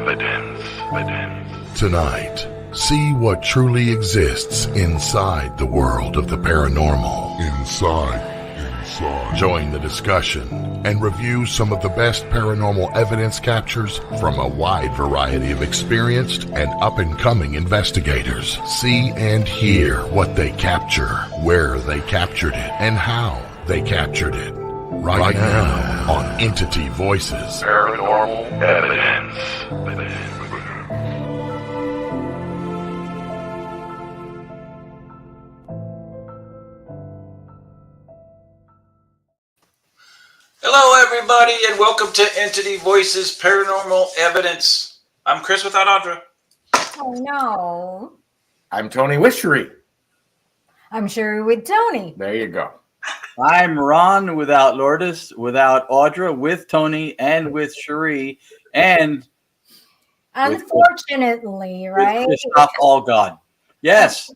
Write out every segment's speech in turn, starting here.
Evidence. Tonight, see what truly exists inside the world of the paranormal. Inside. Join the discussion and review some of the best paranormal evidence captures from a wide variety of experienced and up-and-coming investigators. See and hear what they capture, where they captured it, and how they captured it. Right now on Entity Voices Paranormal Evidence. Hello, everybody, and welcome to Entity Voices Paranormal Evidence. I'm Chris without Audra. Oh, no. I'm Tony with Cherie. I'm Cherie with Tony. There you go. I'm Ron without Lourdes, without Audra, with Tony, and with Cherie, and unfortunately, right? Christoph Allgod. Yes.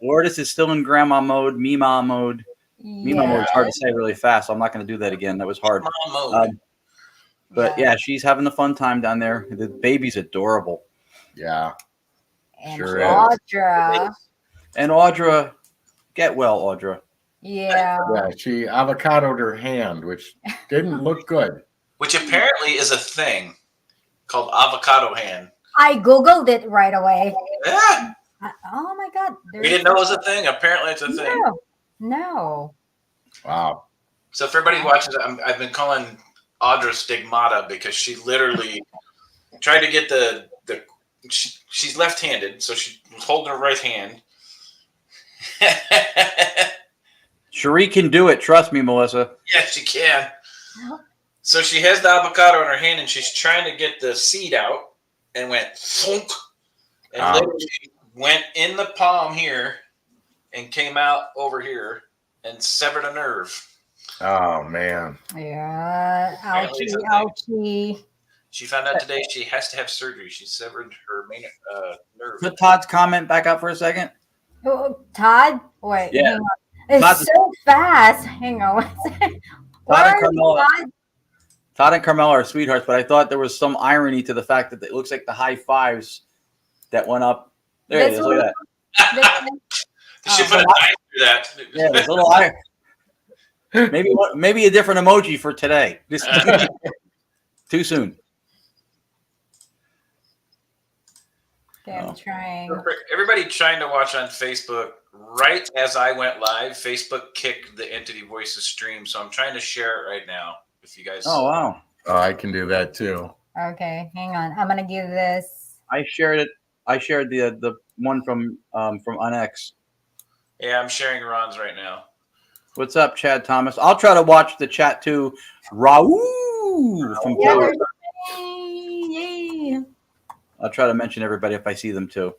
Lourdes is still in grandma mode, Mima mode. Mima mode is hard to say really fast, so I'm not going to do that again. That was hard. But yeah, she's having a fun time down there. The baby's adorable. Yeah. And sure Audra. And Audra, get well, Audra. Yeah. Yeah, she avocadoed her hand, which didn't look good. Which apparently is a thing called avocado hand. I Googled it right away. Yeah. Oh my God. We didn't know it was a thing. Apparently it's a thing. No. Wow. So for everybody who watches, I've been calling Audra Stigmata because she literally tried to get she's left-handed, so she was holding her right hand. Cherie can do it. Trust me, Melissa. Yes, she can. So she has the avocado in her hand, and she's trying to get the seed out, and went thunk, and literally went in the palm here, and came out over here, and severed a nerve. Oh man. Yeah. Ouchie. She found out today she has to have surgery. She severed her main nerve. Put Todd's comment back up for a second. Oh, Todd? Wait. Yeah. Hang on. It's so fast. Hang on. Todd and Carmela are sweethearts, but I thought there was some irony to the fact that it looks like the high fives that went up. There it is. Look at that. She put a knife through that. Yeah, there's a little iron. Maybe a different emoji for today. Too soon. Okay, I'm trying. Everybody trying to watch on Facebook. Right as I went live, Facebook kicked the Entity Voices stream, so I'm trying to share it right now. If you guys. Oh wow. Oh, I can do that too. Okay, hang on. I'm gonna give this. I shared it. I shared the one from Unex. Yeah, I'm sharing Ron's right now. What's up, Chad Thomas? I'll try to watch the chat too. Raul from Taylor. Yay. I'll try to mention everybody if I see them too.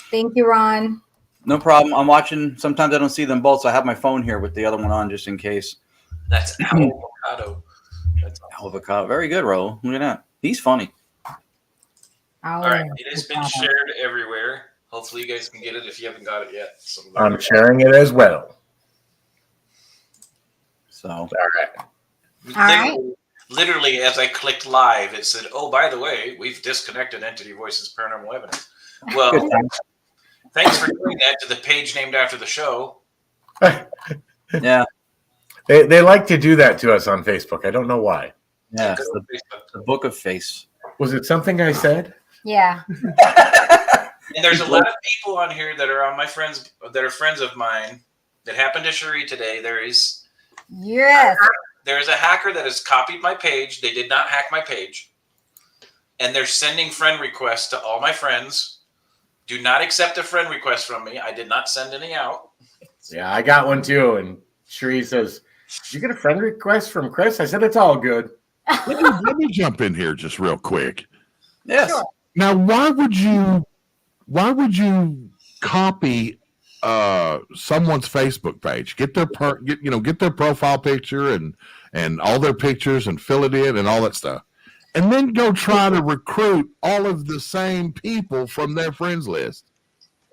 Thank you, Ron. No problem. I'm watching. Sometimes I don't see them both, so I have my phone here with the other one on just in case. That's avocado. Avocado. Very good, Raul. Look at that. He's funny. All right. It has been shared everywhere. Hopefully you guys can get it if you haven't got it yet. So I'm sharing it as well. So. All right. Literally, as I clicked live, it said, "Oh, by the way, we've disconnected Entity Voices Paranormal Evidence." Well, thanks for doing that to the page named after the show. Yeah. They like to do that to us on Facebook. I don't know why. Yeah. The Book of Face. Was it something I said? Yeah. And there's a lot of people on here that are my friends, that are friends of mine, that happened to Cherie today. There's a hacker that has copied my page. They did not hack my page. And they're sending friend requests to all my friends. Do not accept a friend request from me. I did not send any out. Yeah, I got one too. And Cherie says, "Did you get a friend request from Chris?" I said, "It's all good." Let me jump in here just real quick. Yes. Sure. Now, why would you copy someone's Facebook page? Get their get their profile picture and all their pictures and fill it in and all that stuff, and then go try to recruit all of the same people from their friends list.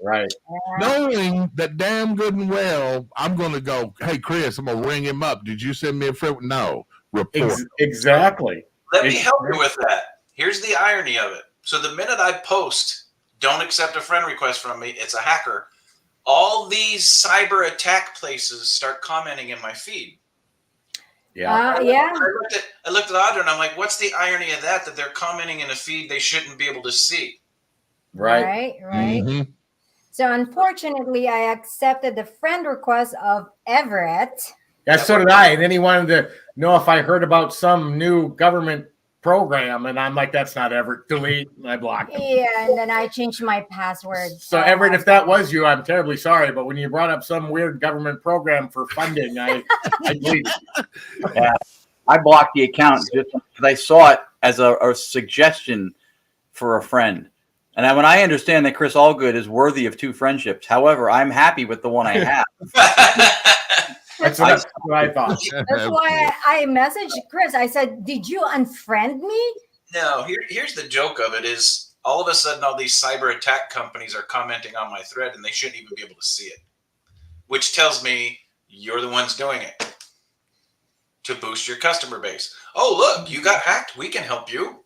Right. Knowing that damn good and well, I'm going to go, hey, Chris, I'm going to ring him up. Did you send me a friend? No. Report. Exactly. Let me help you with that. Here's the irony of it. So the minute I post, don't accept a friend request from me, it's a hacker, all these cyber attack places start commenting in my feed. Yeah. I looked at Audra and I'm like, what's the irony of that they're commenting in a feed they shouldn't be able to see? Right. Mm-hmm. So unfortunately, I accepted the friend request of Everett. Yeah, so did I. And then he wanted to know if I heard about some new government program. And I'm like, that's not Everett. Delete. And I blocked him. Yeah, and then I changed my password. So Everett, if that was you, I'm terribly sorry. But when you brought up some weird government program for funding, I deleted. Yeah, I blocked the account just because I saw it as a suggestion for a friend. And when I understand that Chris Allgood is worthy of 2 friendships, however, I'm happy with the one I have. That's what I thought. That's why I messaged Chris. I said, "Did you unfriend me?" No. Here's the joke of it: is all of a sudden all these cyber attack companies are commenting on my thread, and they shouldn't even be able to see it, which tells me you're the ones doing it to boost your customer base. Oh, look, you got hacked. We can help you.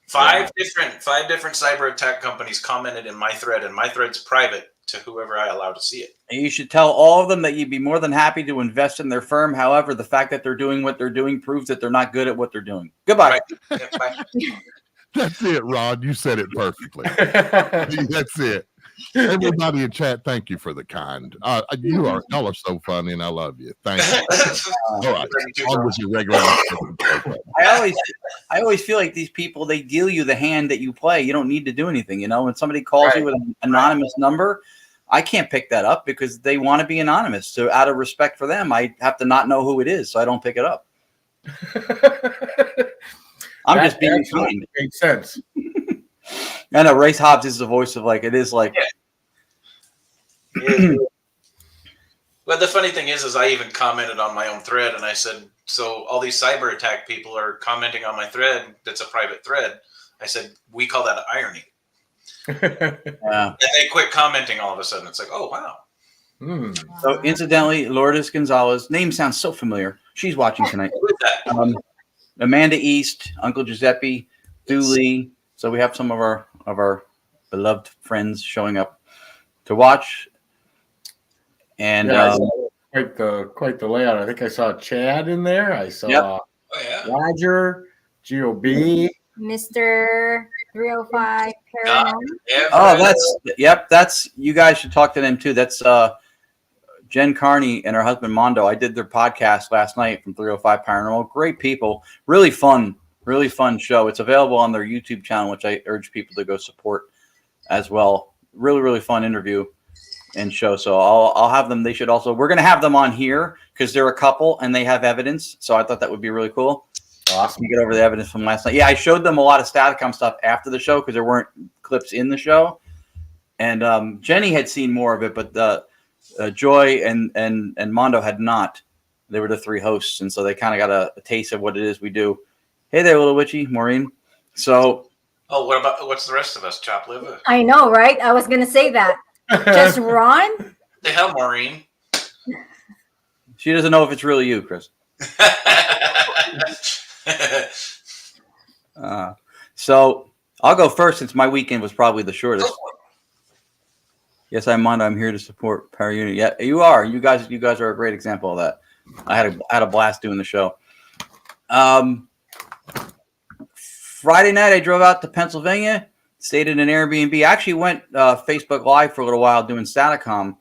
Five different cyber attack companies commented in my thread, and my thread's private to whoever I allow to see it. And you should tell all of them that you'd be more than happy to invest in their firm. However, the fact that they're doing what they're doing proves that they're not good at what they're doing. Goodbye. Right. Yeah, bye. That's it, Rod. You said it perfectly. That's it. Everybody in chat, thank you for the kind. Y'all are so funny, and I love you. Thank you. All right, on with your regular. I always feel like these people, they deal you the hand that you play. You don't need to do anything. You know, when somebody calls you with an anonymous number, I can't pick that up because they want to be anonymous. So out of respect for them, I have to not know who it is, so I don't pick it up. I'm just being kind. Makes sense. I know Race Hobbs is the voice of like, it is like. Yeah. Well, the funny thing is I even commented on my own thread and I said, so all these cyber attack people are commenting on my thread. That's a private thread. I said, we call that irony. And they quit commenting all of a sudden. It's like, oh, wow. So incidentally, Lourdes Gonzalez, name sounds so familiar. She's watching tonight. Amanda East, Uncle Giuseppe, Dooley. So we have some of our beloved friends showing up to watch, and quite the layout. I think I saw Chad in there. I saw Roger, GOB, Mr. 305 Paranormal. That's you guys should talk to them too. That's Jen Carney and her husband Mondo. I did their podcast last night from 305 Paranormal. Great people, really fun show. It's available on their YouTube channel, which I urge people to go support as well. Really fun interview and show. So I'll have them. They should also, we're going to have them on here because they're a couple and they have evidence. So I thought that would be really cool. Awesome. You get over the evidence from last night. Yeah, I showed them a lot of Staticom stuff after the show because there weren't clips in the show. And Jenny had seen more of it, but Joy and Mondo had not. They were the 3 hosts. And so they kind of got a taste of what it is we do. Hey there, little witchy, Maureen. So. Oh, what's the rest of us? Chop liver. I know, right? I was going to say that. Just Ron? The hell, Maureen? She doesn't know if it's really you, Chris. So I'll go first since my weekend was probably the shortest. Yes, I'm Mondo. I'm here to support Power Unit. Yeah, you are. You guys are a great example of that. I had a blast doing the show. Friday night, I drove out to Pennsylvania, stayed in an Airbnb. I actually went Facebook Live for a little while doing Staticom. It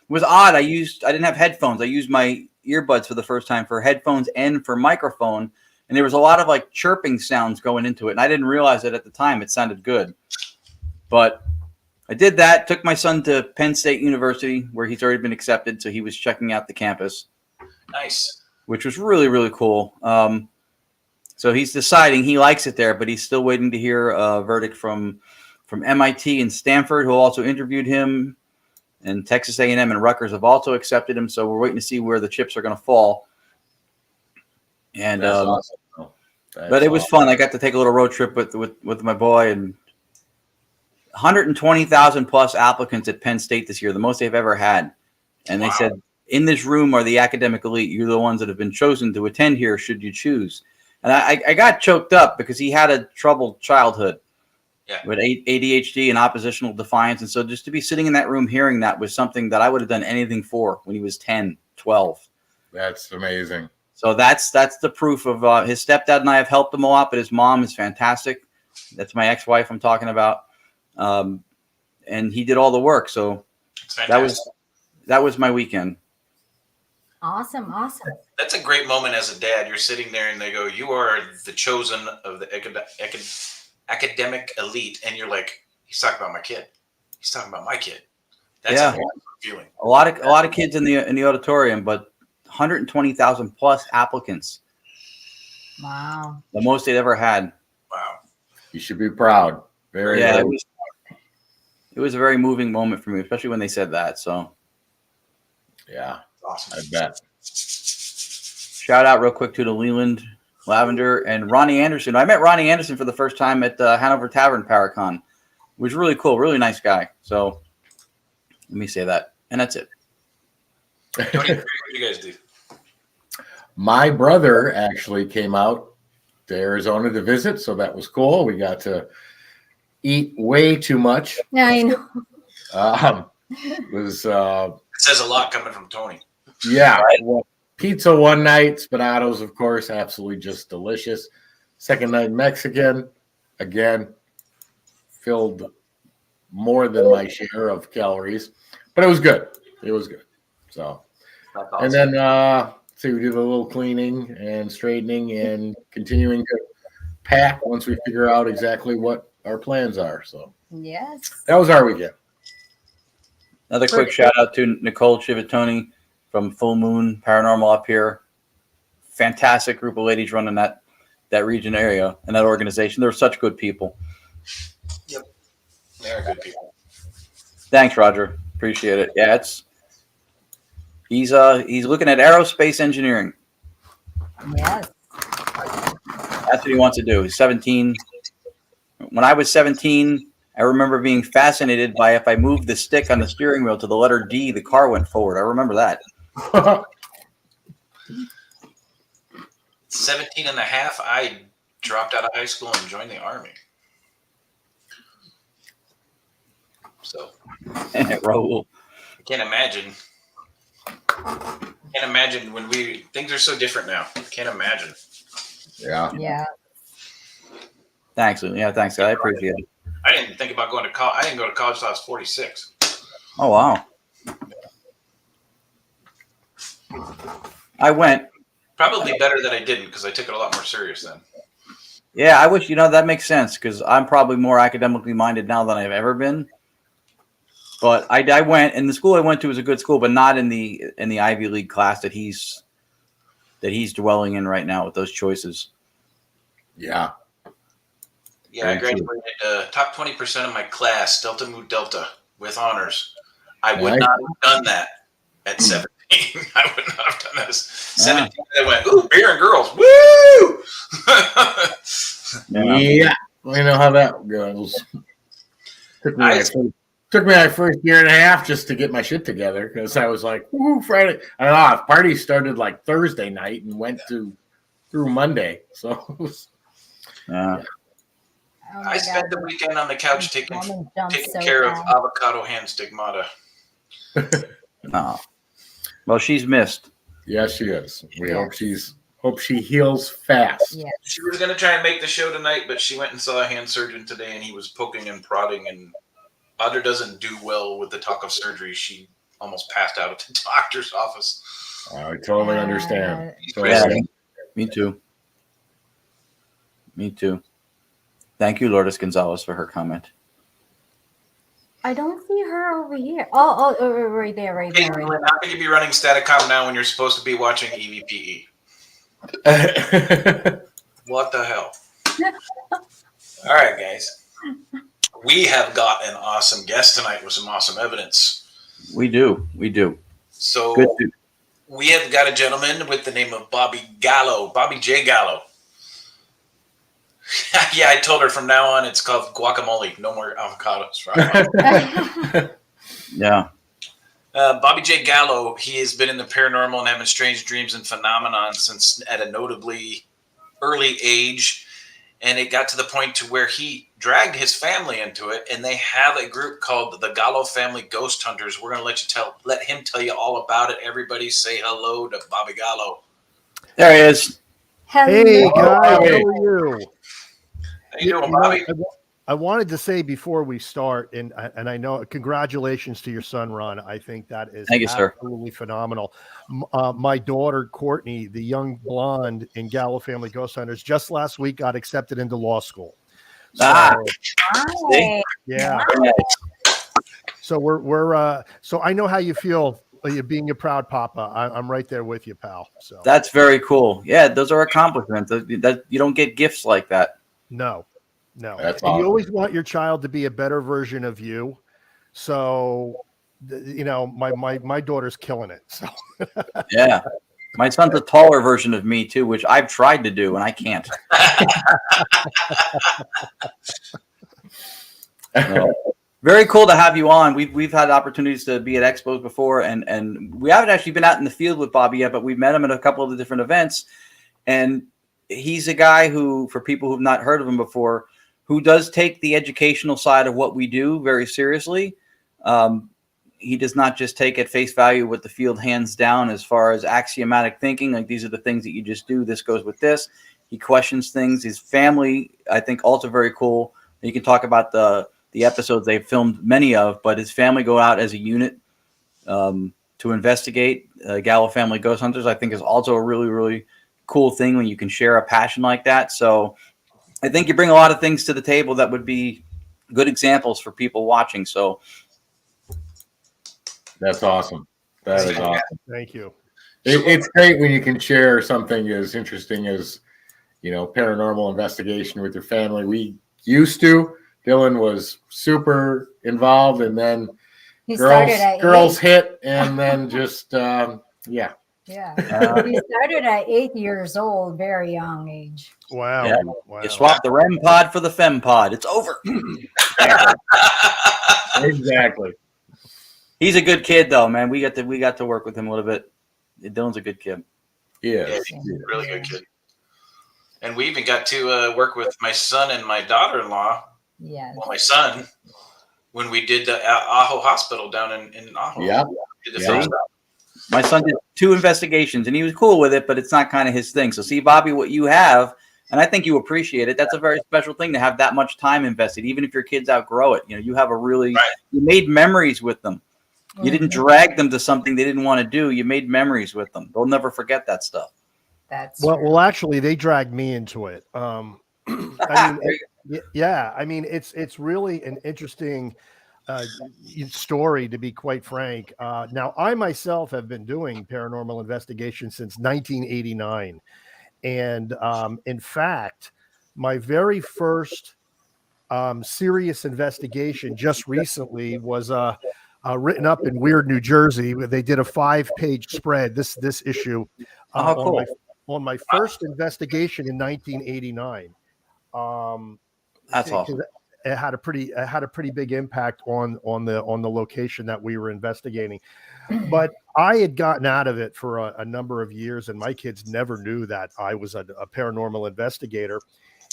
was odd. I didn't have headphones. I used my earbuds for the first time for headphones and for microphone. And there was a lot of like chirping sounds going into it. And I didn't realize it at the time. It sounded good. But I did that, took my son to Penn State University where he's already been accepted. So he was checking out the campus. Nice. Which was really, really cool. So he's deciding he likes it there, but he's still waiting to hear a verdict from MIT and Stanford, who also interviewed him, and Texas A&M and Rutgers have also accepted him. So we're waiting to see where the chips are going to fall. And awesome. But it was fun. I got to take a little road trip with my boy, and 120,000 plus applicants at Penn State this year, the most they've ever had. And they said, in this room are the academic elite. You're the ones that have been chosen to attend here should you choose. And I got choked up because he had a troubled childhood. with ADHD and oppositional defiance. And so just to be sitting in that room hearing that was something that I would have done anything for when he was 10, 12. That's amazing. So that's the proof of his stepdad and I have helped him a lot, but his mom is fantastic. That's my ex-wife I'm talking about. And he did all the work. So that was my weekend. Awesome. That's a great moment as a dad. You're sitting there and they go, you are the chosen of the academic elite. And you're like, he's talking about my kid. He's talking about my kid. That's a wonderful feeling. A lot of kids in the auditorium, but 120,000 plus applicants. Wow. The most they'd ever had. Wow. You should be proud. Very. It was a very moving moment for me, especially when they said that. So, yeah, awesome. I bet. Shout out real quick to the Leland Lavender and Ronnie Anderson. I met Ronnie Anderson for the first time at the Hanover Tavern Paracon, which was really cool, really nice guy. So, let me say that, and that's it. What do you guys do? My brother actually came out to Arizona to visit, so that was cool. We got to eat way too much. Yeah, I know. It says a lot coming from Tony. Yeah. Well, pizza one night, Spinatos, of course, absolutely just delicious. Second night Mexican, again, filled more than my share of calories, but it was good. It was good. So, awesome. And then so we did a little cleaning and straightening and continuing to pack once we figure out exactly what our plans are. So yes, that was our weekend. Another quick shout out to Nicole Chivittoni from Full Moon Paranormal up here. Fantastic group of ladies running that region area and that organization. They're such good people. Yep, they're good people. Thanks, Roger. Appreciate it. Yeah, he's looking at aerospace engineering. Yes, that's what he wants to do. He's 17. When I was 17, I remember being fascinated by if I moved the stick on the steering wheel to the letter D, the car went forward. I remember that. 17 and a half, I dropped out of high school and joined the Army. So, Raul. I can't imagine when things are so different now. I can't imagine. Yeah. Thanks. Yeah, thanks. I appreciate it. I didn't think about going to college. I didn't go to college until I was 46. Oh, wow. I went. Probably better that I didn't because I took it a lot more serious then. Yeah, I wish, that makes sense because I'm probably more academically minded now than I've ever been. But I went, and the school I went to was a good school, but not in the Ivy League class that he's dwelling in right now with those choices. Yeah. Yeah, I graduated top 20% of my class, Delta Mu Delta, with honors. I would not have done that at 17. I would not have done that. 17, I went, ooh, beer and girls, woo! Yeah, we know how that goes. Took me my first year and a half just to get my shit together because I was like, woo, Friday. I don't know, party started like Thursday night and went through Monday. So it was, I spent the weekend on the couch taking care of avocado hand stigmata. Oh. Well, she's missed. Yes, she is. We hope she heals fast. Yes. She was going to try and make the show tonight, but she went and saw a hand surgeon today, and he was poking and prodding. And Audra doesn't do well with the talk of surgery. She almost passed out at the doctor's office. I totally understand. Me too. Thank you, Lourdes Gonzalez, for her comment. I don't see her over here. Oh, right there. How can you be running Staticom now when you're supposed to be watching EVPE? What the hell? All right, guys. We have got an awesome guest tonight with some awesome evidence. We do. So we have got a gentleman with the name of Bobby J. Gallo. Yeah, I told her from now on it's called guacamole. No more avocados. Yeah. Bobby J. Gallo, he has been in the paranormal and having strange dreams and phenomenon since at a notably early age. And it got to the point to where he dragged his family into it, and they have a group called the Gallo Family Ghost Hunters. We're going to let him tell you all about it. Everybody say hello to Bobby Gallo. There he is. Hello. Hey guys, how are you? How you doing, Bobby? I wanted to say before we start, and I know, congratulations to your son, Ron. I think that is Thank you, sir. absolutely phenomenal. My daughter, Courtney, the young blonde in Gallo Family Ghost Hunters, just last week got accepted into law school. So, yeah. So so I know how you feel. Being a proud papa, I'm right there with you, pal. So that's very cool. Yeah, those are accomplishments. That you don't get gifts like that. No. That's and awesome. you always want your child to be a better version of you. So, my daughter's killing it. So yeah, my son's a taller version of me too, which I've tried to do and I can't. Very cool to have you on. We've had opportunities to be at expos before, and we haven't actually been out in the field with Bobby yet, but we've met him at a couple of the different events. And he's a guy who, for people who've not heard of him before, who does take the educational side of what we do very seriously. He does not just take at face value what the field hands down as far as axiomatic thinking, like these are the things that you just do, this goes with this. He questions things. His family, I think, also very cool. You can talk about the episodes they've filmed many of, but his family go out as a unit to investigate. Gallo Family Ghost Hunters, I think, is also a really, really cool thing when you can share a passion like that. So I think you bring a lot of things to the table that would be good examples for people watching. So that's awesome. That is awesome. Thank you. It's great when you can share something as interesting as, paranormal investigation with your family. We used to. Dylan was super involved, and then girls hit, and then just yeah. Yeah. He started at 8 years old, very young age. Wow. Yeah. Wow. You swap the REM pod for the FEM pod. It's over. Exactly. He's a good kid, though, man. We got to work with him a little bit. Dylan's a good kid. Yeah, he's a really good kid. And we even got to work with my son and my daughter-in-law. Yeah. Well, my son, when we did the Ajo Hospital down in Ajo. Yeah. My son did 2 investigations, and he was cool with it, but it's not kind of his thing. So see, Bobby, what you have, and I think you appreciate it, that's a very special thing to have that much time invested, even if your kids outgrow it. You have a really, you made memories with them. You didn't drag them to something they didn't want to do. You made memories with them. They'll never forget that stuff. That's well, actually, they dragged me into it. It's really an interesting story, to be quite frank. Now, I myself have been doing paranormal investigation since 1989. And in fact, my very first serious investigation just recently was written up in Weird, New Jersey. They did a 5-page spread, this issue, on my first investigation in 1989. That's awesome. It had a pretty big impact on the location that we were investigating. But I had gotten out of it for a number of years, and my kids never knew that I was a paranormal investigator.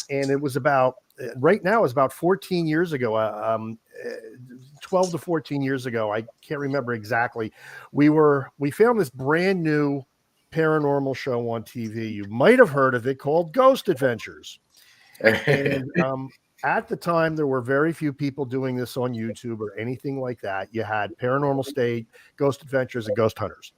And it was about 14 years ago, 12 to 14 years ago. I can't remember exactly. We found this brand new paranormal show on TV. You might have heard of it, called Ghost Adventures. And at the time, there were very few people doing this on YouTube or anything like that. You had Paranormal State, Ghost Adventures, and Ghost Hunters.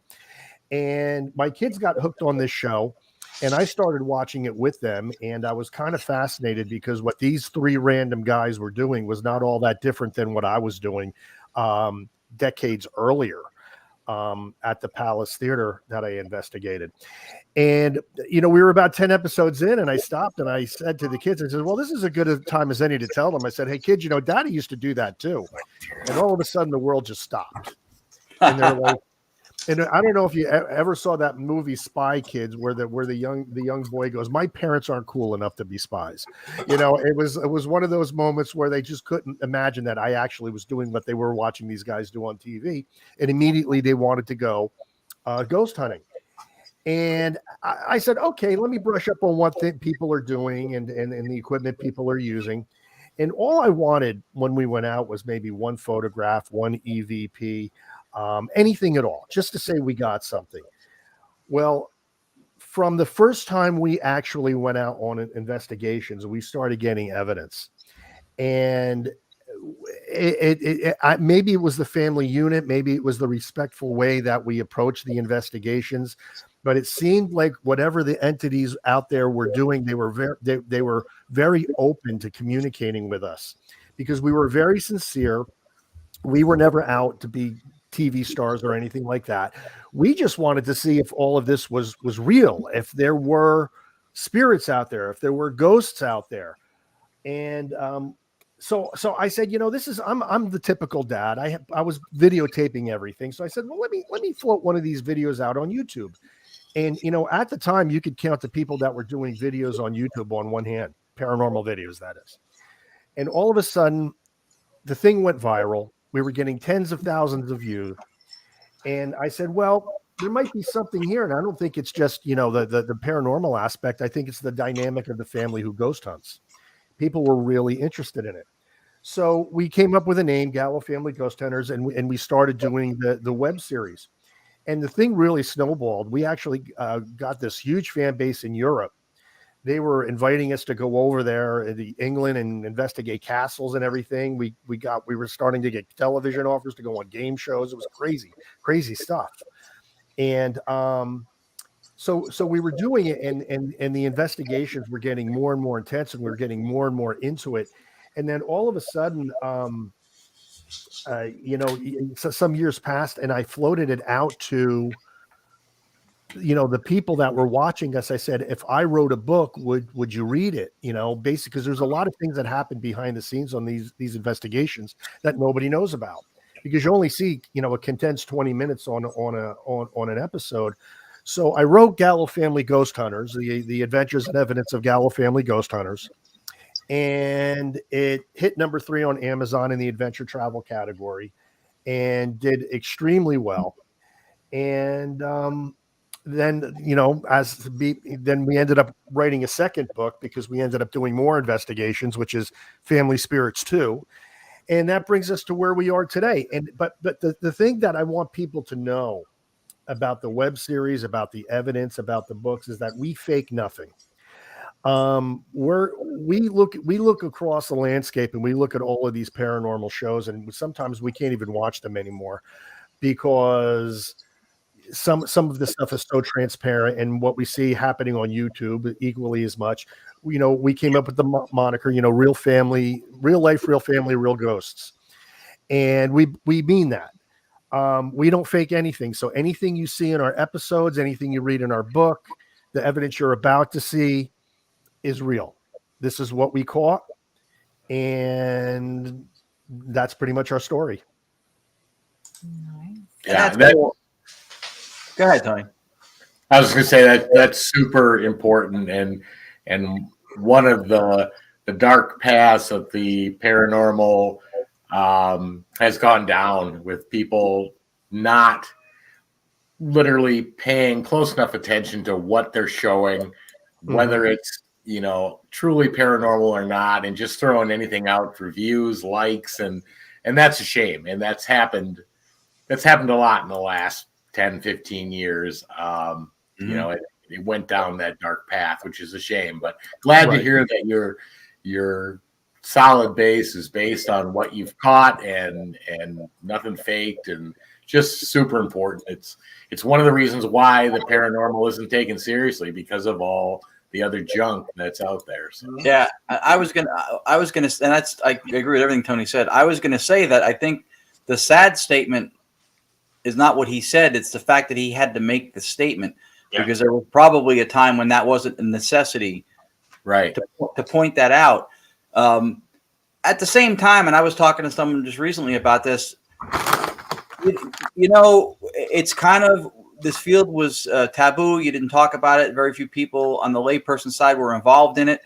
And my kids got hooked on this show, and I started watching it with them. And I was kind of fascinated because what these 3 random guys were doing was not all that different than what I was doing decades earlier at the Palace Theater that I investigated. And, we were about 10 episodes in, and I stopped and I said to the kids, I said, well, this is as good a time as any to tell them. I said, hey, kids, Daddy used to do that too. And all of a sudden the world just stopped. And they're like, and I don't know if you ever saw that movie Spy Kids, where the young boy goes, my parents aren't cool enough to be spies. It was one of those moments where they just couldn't imagine that I actually was doing what they were watching these guys do on TV. And immediately they wanted to go ghost hunting. And I said, okay, let me brush up on what people are doing and the equipment people are using. And all I wanted when we went out was maybe one photograph, one EVP, anything at all, just to say we got something. Well, from the first time we actually went out on investigations, we started getting evidence. And maybe it was the family unit, maybe it was the respectful way that we approached the investigations, but it seemed like whatever the entities out there were doing, they were very open to communicating with us, because we were very sincere. We were never out to be TV stars or anything like that. We just wanted to see if all of this was real, if there were spirits out there, if there were ghosts out there. And so I said, I'm the typical dad. I was videotaping everything. So I said, well, let me float one of these videos out on YouTube. And, at the time you could count the people that were doing videos on YouTube on one hand, paranormal videos, that is. And all of a sudden the thing went viral. We were getting tens of thousands of views. And I said, well, there might be something here. And I don't think it's just, the paranormal aspect. I think it's the dynamic of the family who ghost hunts. People were really interested in it. So we came up with a name, Gallo Family Ghost Hunters, and we started doing the web series. And the thing really snowballed. We actually got this huge fan base in Europe. They were inviting us to go over there to England and investigate castles and everything. We were starting to get television offers to go on game shows. It was crazy stuff. And so we were doing it, and the investigations were getting more and more intense, and we were getting more and more into it. And then all of a sudden, so some years passed, and I floated it out to the people that were watching us. I said, if I wrote a book, would you read it? Basically, because there's a lot of things that happen behind the scenes on these investigations that nobody knows about, because you only see a condensed 20 minutes on an episode. So I wrote Gallo Family Ghost Hunters, the Adventures and Evidence of Gallo Family Ghost Hunters, and it hit number 3 on Amazon in the adventure travel category, and did extremely well. And then we ended up writing a second book, because we ended up doing more investigations, which is Family Spirits 2. And that brings us to where we are today. But the thing that I want people to know about the web series, about the evidence, about the books, is that we fake nothing. We look across the landscape, and we look at all of these paranormal shows, and sometimes we can't even watch them anymore, because some of this stuff is so transparent, and what we see happening on YouTube equally as much. We came up with the moniker, real family, real life, real family, real ghosts. And we mean that. We don't fake anything. So anything you see in our episodes, anything you read in our book, the evidence you're about to see is real. This is what we caught. And that's pretty much our story. Nice. Yeah. Go ahead, Tony. I was going to say that's super important, and one of the dark paths of the paranormal has gone down, with people not literally paying close enough attention to what they're showing, whether it's truly paranormal or not, and just throwing anything out for views, likes, and that's a shame. And that's happened a lot in the last 10, 15 years. It went down that dark path, which is a shame, but glad to hear that your solid base is based on what you've caught, and nothing faked, and just super important. It's one of the reasons why the paranormal isn't taken seriously, because of all the other junk that's out there. So. Yeah, I was gonna, and I agree with everything Tony said. I was gonna say that I think the sad statement is not what he said; it's the fact that he had to make the statement, because there was probably a time when that wasn't a necessity, right? To point that out. At the same time, and I was talking to someone just recently about this. It's kind of, this field was taboo. You didn't talk about it. Very few people on the layperson side were involved in it.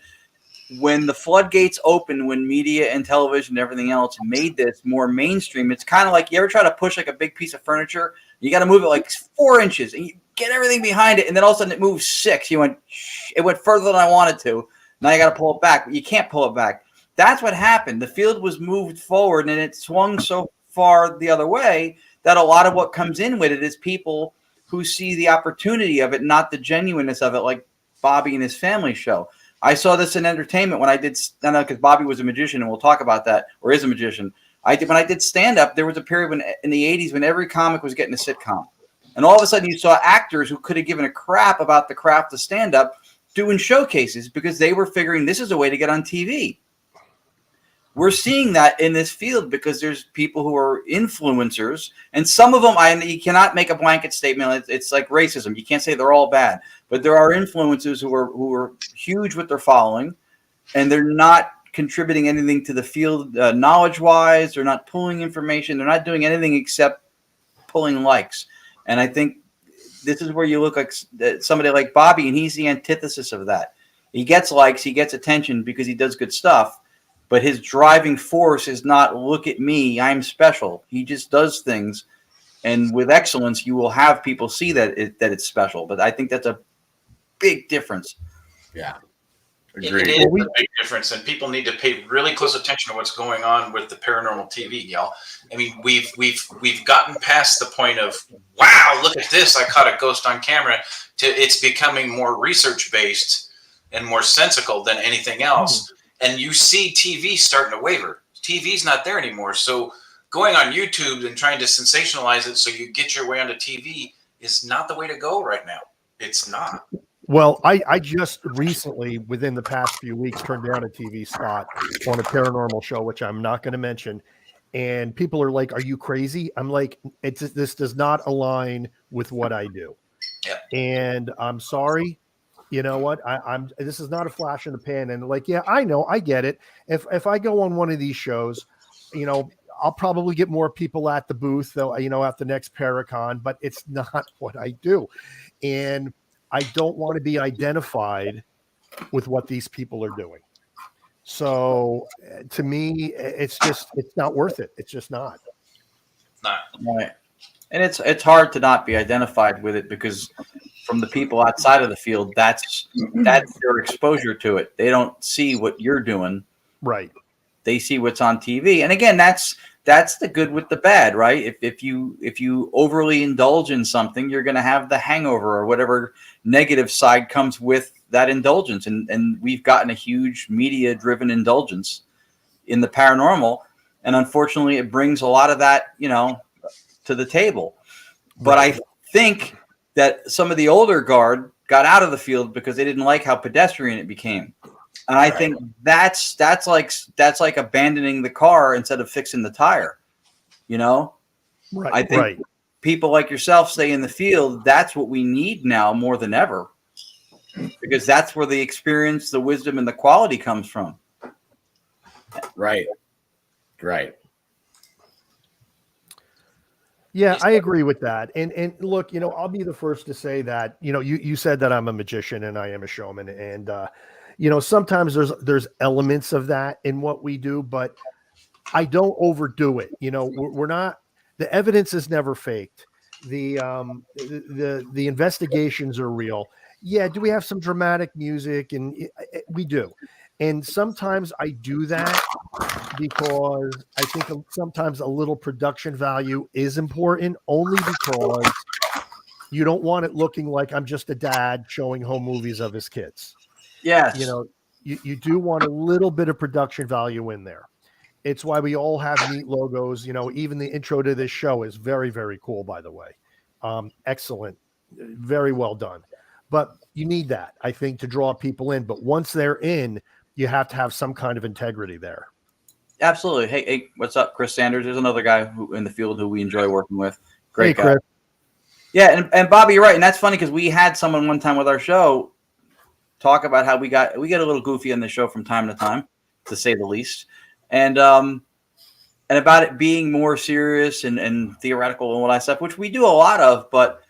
When the floodgates opened, when media and television and everything else made this more mainstream, it's kind of like, you ever try to push like a big piece of furniture? You got to move it like 4 inches, and you get everything behind it. And then all of a sudden it moves 6. You went, it went further than I wanted to. Now you got to pull it back. You can't pull it back. That's what happened. The field was moved forward and it swung so far the other way that a lot of what comes in with it is people who see the opportunity of it, not the genuineness of it, like Bobby and his family show. I saw this in entertainment when I did, because Bobby was a magician, and we'll talk about that, or is a magician. When I did stand-up, there was a period when in the 80s when every comic was getting a sitcom. And all of a sudden you saw actors who could have given a crap about the craft of stand-up doing showcases because they were figuring this is a way to get on TV. We're seeing that in this field because there's people who are influencers, and some of them, you cannot make a blanket statement. It's like racism. You can't say they're all bad, but there are influencers who are huge with their following, and they're not contributing anything to the field knowledge-wise. They're not pulling information. They're not doing anything except pulling likes. And I think this is where you look like somebody like Bobby, and he's the antithesis of that. He gets likes, he gets attention because he does good stuff. But his driving force is not, look at me, I'm special. He just does things. And with excellence, you will have people see that it's special. But I think that's a big difference. Yeah. Agreed. It is a big difference. And people need to pay really close attention to what's going on with the paranormal TV, y'all. I mean, we've gotten past the point of, wow, look at this, I caught a ghost on camera, to it's becoming more research-based and more sensical than anything else. And you see TV starting to waver. TV's not there anymore. So going on YouTube and trying to sensationalize it so you get your way onto TV is not the way to go right now. It's not. Well, I just recently, within the past few weeks, turned down a TV spot on a paranormal show, which I'm not going to mention. And people are like, are you crazy? I'm like, this does not align with what I do. Yeah. And I'm sorry. You know what? This is not a flash in the pan. And like, yeah, I know, I get it. If I go on one of these shows, I'll probably get more people at the booth, though, at the next Paracon, but it's not what I do. And I don't want to be identified with what these people are doing. So to me, it's not worth it. It's just not. Not. Right. And it's hard to not be identified with it because from the people outside of the field, that's their exposure to it. They don't see what you're doing. Right. They see what's on TV. And again, that's the good with the bad, right? If you overly indulge in something, you're going to have the hangover or whatever negative side comes with that indulgence. And we've gotten a huge media driven indulgence in the paranormal. And unfortunately, it brings a lot of that, to the table. But right. I think that some of the older guard got out of the field because they didn't like how pedestrian it became. And I think that's like abandoning the car instead of fixing the tire. Right. I think people like yourself stay in the field. That's what we need now more than ever, because that's where the experience, the wisdom, and the quality comes from. Right. Right. Yeah, I agree with that. And look, I'll be the first to say that, you said that I'm a magician and I am a showman. And, sometimes there's elements of that in what we do, but I don't overdo it. We're not, the evidence is never faked. The investigations are real. Yeah. Do we have some dramatic music? And we do. And sometimes I do that because I think sometimes a little production value is important, only because you don't want it looking like I'm just a dad showing home movies of his kids. Yes. You do want a little bit of production value in there. It's why we all have neat logos. Even the intro to this show is very, very cool, by the way. Excellent. Very well done. But you need that, I think, to draw people in. But once they're in, you have to have some kind of integrity there. Absolutely. Hey, what's up, Chris Sanders? There's another guy who in the field who we enjoy working with. Great guy. Chris. Yeah, and Bobby, you're right, and that's funny because we had someone one time with our show talk about how we get a little goofy on the show from time to time, to say the least, and about it being more serious and theoretical and all that stuff, which we do a lot of, but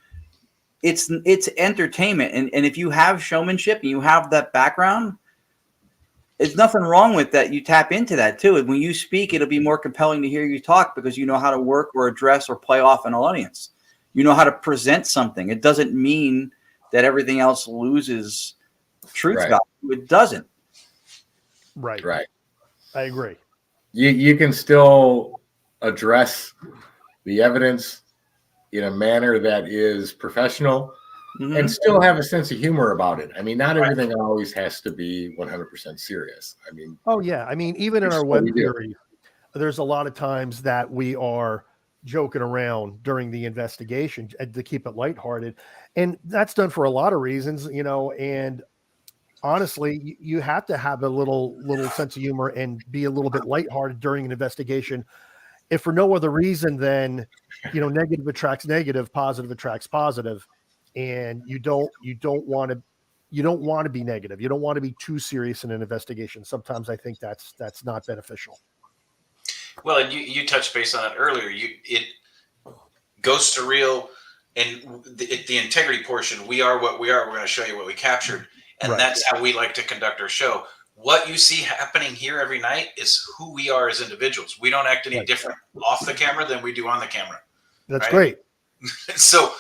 it's entertainment, and if you have showmanship and you have that background, there's nothing wrong with that. You tap into that too. And when you speak, it'll be more compelling to hear you talk because you know how to work or address or play off an audience. You know how to present something. It doesn't mean that everything else loses truth value. It doesn't. Right. I agree. You can still address the evidence in a manner that is professional and still have a sense of humor about it. I mean, not everything always has to be 100% serious. I mean, oh yeah. I mean, even in our web series, there's a lot of times that we are joking around during the investigation to keep it lighthearted. And that's done for a lot of reasons, you know, and honestly, you have to have a little sense of humor and be a little bit lighthearted during an investigation. If for no other reason than, you know, negative attracts negative, positive attracts positive. And you don't want to be negative. You don't want to be too serious in an investigation. Sometimes I think that's not beneficial. Well, and you touched base on it earlier. It goes to real, and the integrity portion. We are what we are. We're going to show you what we captured, and that's how we like to conduct our show. What you see happening here every night is who we are as individuals. We don't act any different off the camera than we do on the camera. That's great. So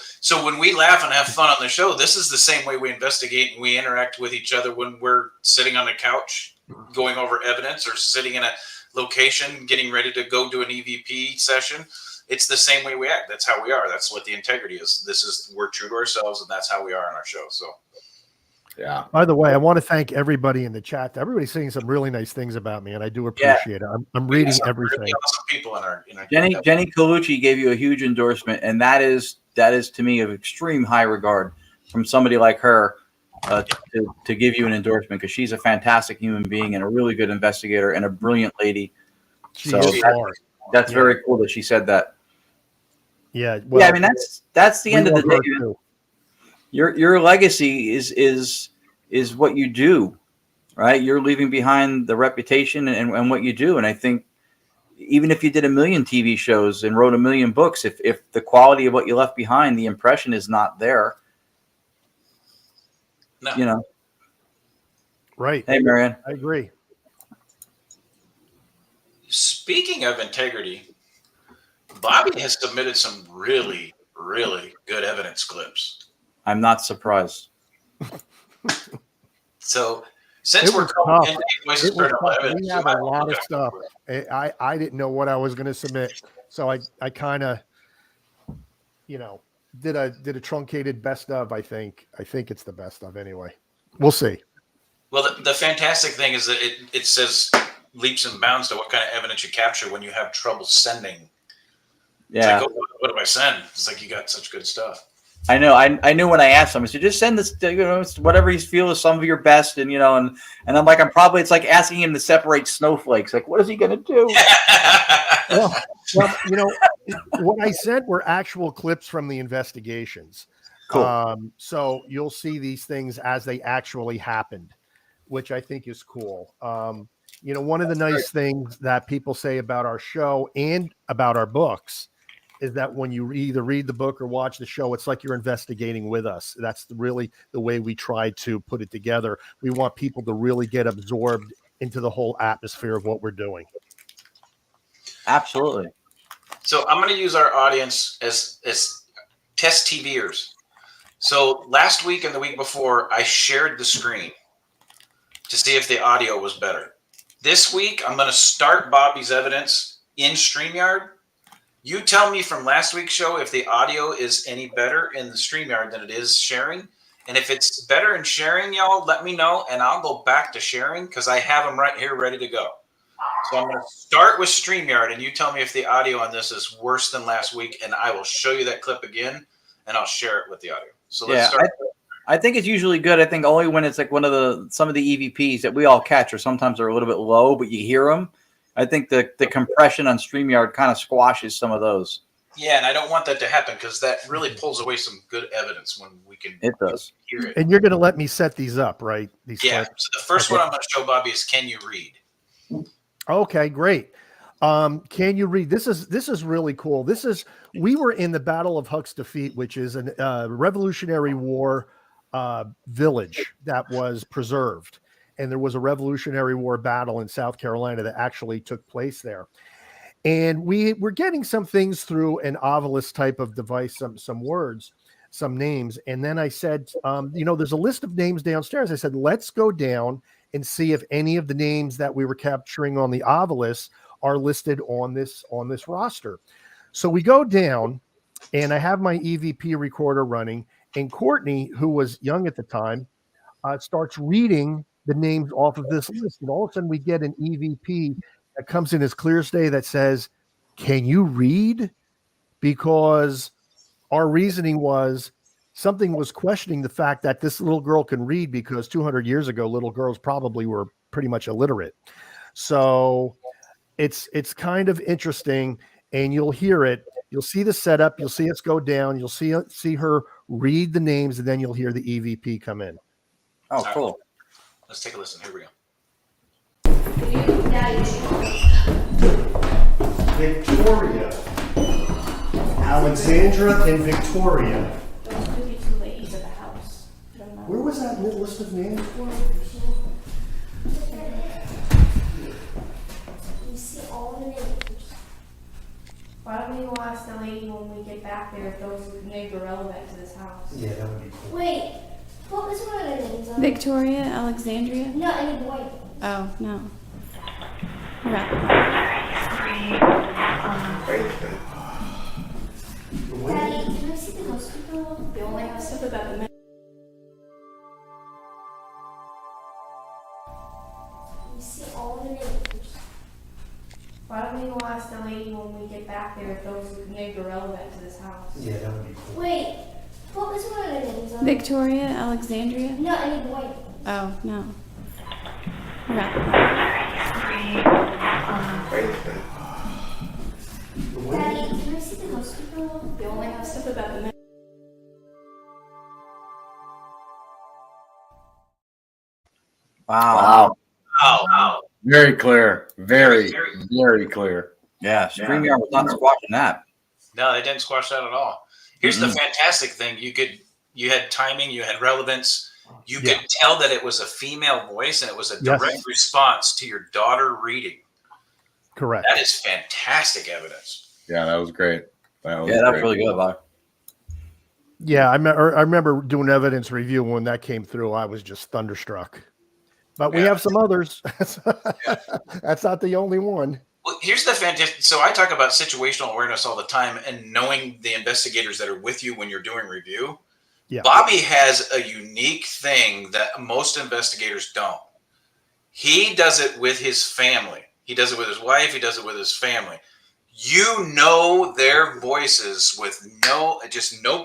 when we laugh and have fun on the show, this is the same way we investigate and we interact with each other when we're sitting on the couch going over evidence or sitting in a location getting ready to go do an EVP session. It's the same way we act. That's how we are. That's what the integrity is. We're true to ourselves, and that's how we are on our show. So yeah. By the way, I want to thank everybody in the chat. Everybody's saying some really nice things about me, and I do appreciate it. I'm reading everything. Really awesome people in our Jenny Colucci gave you a huge endorsement, and that is to me of extreme high regard from somebody like her to give you an endorsement, because she's a fantastic human being and a really good investigator and a brilliant lady. That's very cool that she said that. Yeah, well, I mean that's the end of the day. Your legacy is what you do, right? You're leaving behind the reputation and what you do. And I think even if you did 1 million TV shows and wrote 1 million books, if the quality of what you left behind, the impression is not there, you know. Right. Hey, Marianne. I agree. Speaking of integrity, Bobby has submitted some really, really good evidence clips. I'm not surprised. So since we're calling Entity Voices Paranormal Evidence, we have a lot of stuff. I didn't know what I was going to submit, so I kind of, you know, did a truncated best of. I think it's the best of anyway. We'll see. Well, the fantastic thing is that it says leaps and bounds to what kind of evidence you capture when you have trouble sending. Yeah. It's like, what do I send? It's like, you got such good stuff. I know. I knew when I asked him, I said, just send this, you know, whatever you feel is some of your best. And, you know, and I'm like, it's like asking him to separate snowflakes. Like, what is he going to do? well, you know, what I sent were actual clips from the investigations. Cool. So you'll see these things as they actually happened, which I think is cool. You know, one of the nice things that people say about our show and about our books is that when you either read the book or watch the show, it's like you're investigating with us. That's really the way we try to put it together. We want people to really get absorbed into the whole atmosphere of what we're doing. Absolutely. So I'm going to use our audience as test TVers. So last week and the week before, I shared the screen to see if the audio was better. This week, I'm going to start Bobby's evidence in StreamYard. You tell me from last week's show if the audio is any better in the StreamYard than it is sharing. And if it's better in sharing, y'all, let me know, and I'll go back to sharing because I have them right here ready to go. So I'm going to start with StreamYard, and you tell me if the audio on this is worse than last week, and I will show you that clip again, and I'll share it with the audio. So let's start. I think it's usually good. I think only when it's like some of the EVPs that we all catch, or sometimes are a little bit low, but you hear them. I think the compression on StreamYard kind of squashes some of those. Yeah, and I don't want that to happen because that really pulls away some good evidence when we can hear it. And you're going to let me set these up, right? Yeah. So the first one I'm going to show Bobby is Can You Read? Okay, great. Can you read? This is really cool. We were in the Battle of Huck's Defeat, which is a Revolutionary War village that was preserved. And there was a Revolutionary War battle in South Carolina that actually took place there. And we were getting some things through an Ovilus type of device, some words, some names. And then I said, there's a list of names downstairs. I said, let's go down and see if any of the names that we were capturing on the Ovilus are listed on this roster. So we go down, and I have my EVP recorder running, and Courtney, who was young at the time, starts reading the names off of this list. And all of a sudden we get an EVP that comes in as clear as day that says, can you read? Because our reasoning was something was questioning the fact that this little girl can read, because 200 years ago, little girls probably were pretty much illiterate. So it's kind of interesting, and you'll hear it. You'll see the setup. You'll see us go down. You'll see her read the names, and then you'll hear the EVP come in. Oh, cool. Let's take a listen. Here we go. Victoria, Alexandra, and Victoria. Those could be two ladies at the house. I don't know. Where was that list of names? You see all the names. Why don't we go ask the lady when we get back there if those names are relevant to this house? Yeah, that would be cool. Wait, what was one of the names? Victoria, Alexandria? No, any boy. Oh, no. Daddy, can I see the ghost people? They only have stuff about the You see all the names. Why don't we go ask the lady when we get back there if those names are relevant to this house? Yeah, that would be cool. Wait, what was one of the names? Victoria, Alexandria? No, any boy. Oh, no. Daddy, can I see the ghost people? They only have stuff about the Wow. Wow. Very clear. Very clear. Yeah, StreamYard was not squashing that. No, they didn't squash that at all. Here's the fantastic thing. You had timing, you had relevance. You could tell that it was a female voice, and it was a direct response to your daughter reading. Correct. That is fantastic evidence. Yeah, that was great. That was really good, Bob. Yeah, I remember doing evidence review when that came through. I was just thunderstruck. But we have some others. That's not the only one. Well, here's the fantastic. So I talk about situational awareness all the time, and knowing the investigators that are with you when you're doing review. Yeah. Bobby has a unique thing that most investigators don't. He does it with his family. He does it with his wife. He does it with his family. You know their voices with no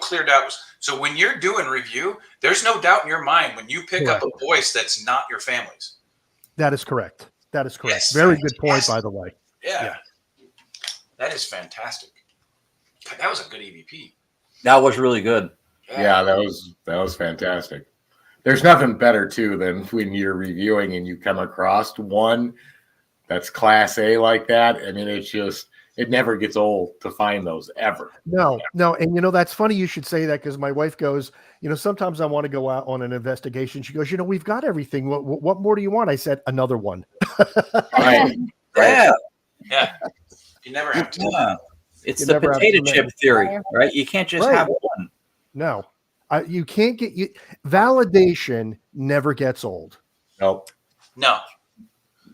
clear doubts. So when you're doing review, there's no doubt in your mind when you pick up a voice that's not your family's. That is correct. That is correct. Yes, very good point, by the way. Yeah. That is fantastic. God, that was a good EVP. That was really good. Yeah, that was fantastic. There's nothing better too than when you're reviewing and you come across one that's class A like that. I mean, it never gets old to find those ever. No. And that's funny you should say that, because my wife goes, sometimes I want to go out on an investigation. She goes, we've got everything. What more do you want? I said, another one. Right. Yeah. You never have to. Yeah. It's the potato chip theory, right? You can't just have one. No, you can't get validation never gets old. Nope.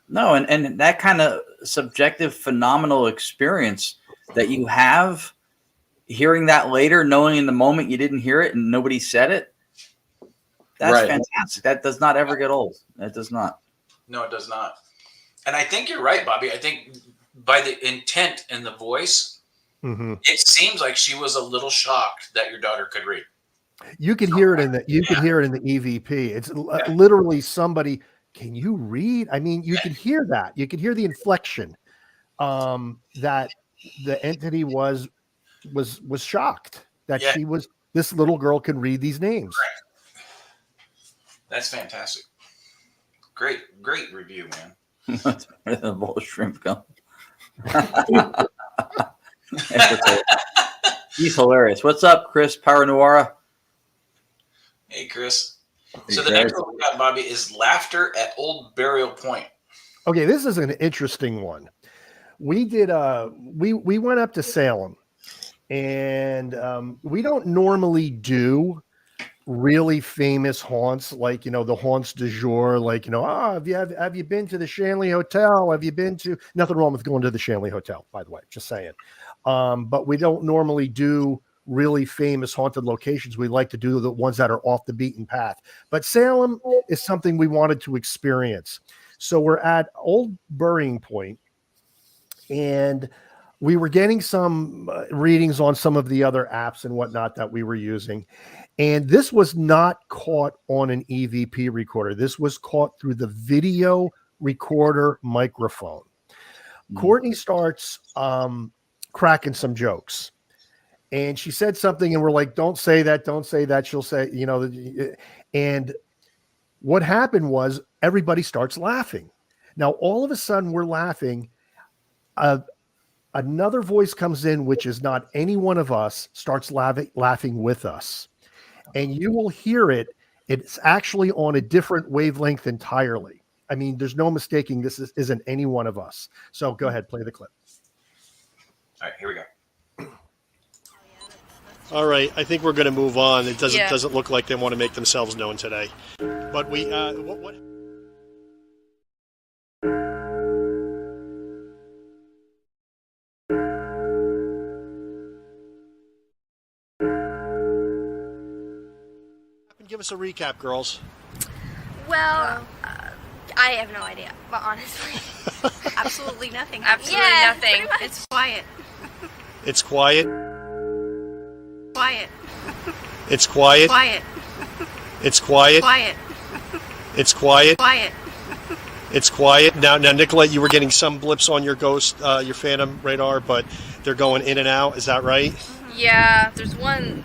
No, and that kind of subjective phenomenal experience that you have, hearing that later, knowing in the moment you didn't hear it and nobody said it, that's fantastic. That does not ever get old. That does not. No, it does not. And I think you're right, Bobby. I think by the intent in the voice, it seems like she was a little shocked that your daughter could read. You can hear it in the hear it in the EVP. It's literally somebody. Can you read? I mean, you can hear that. You can hear the inflection. That the entity was shocked that this little girl can read these names. Right. That's fantastic. Great review, man. That's better than a bowl of shrimp gum. He's hilarious. What's up, Chris Paranoia? Hey, Chris. So the next one we got, Bobby, is laughter at Old Burial Point. Okay, this is an interesting one. we did we went up to Salem, and we don't normally do really famous haunts, like, you know, the haunts du jour, like, you know, have you been to the Shanley Hotel? Have you been to, nothing wrong with going to the Shanley Hotel, by the way, just saying. But we don't normally do really famous haunted locations. We like to do the ones that are off the beaten path. But Salem is something we wanted to experience. So we're at Old Burying Point, and we were getting some readings on some of the other apps and whatnot that we were using. And this was not caught on an EVP recorder. This was caught through the video recorder microphone. Courtney starts cracking some jokes. And she said something, and we're like, don't say that, don't say that. She'll say, you know, and what happened was everybody starts laughing. Now, all of a sudden, we're laughing. Another voice comes in, which is not any one of us, starts laughing with us. And you will hear it. It's actually on a different wavelength entirely. I mean, there's no mistaking this isn't any one of us. So go ahead, play the clip. All right, here we go. All right, I think we're going to move on. It doesn't look like they want to make themselves known today. But we what? Give us a recap, girls. Well, I have no idea, but honestly, Absolutely nothing. absolutely nothing. It's quiet. It's quiet. Quiet. It's quiet. Quiet. It's quiet. Quiet. It's quiet. Quiet. It's quiet. Now, Nicolette, you were getting some blips on your ghost, your phantom radar, but they're going in and out. Is that right? Yeah, there's one,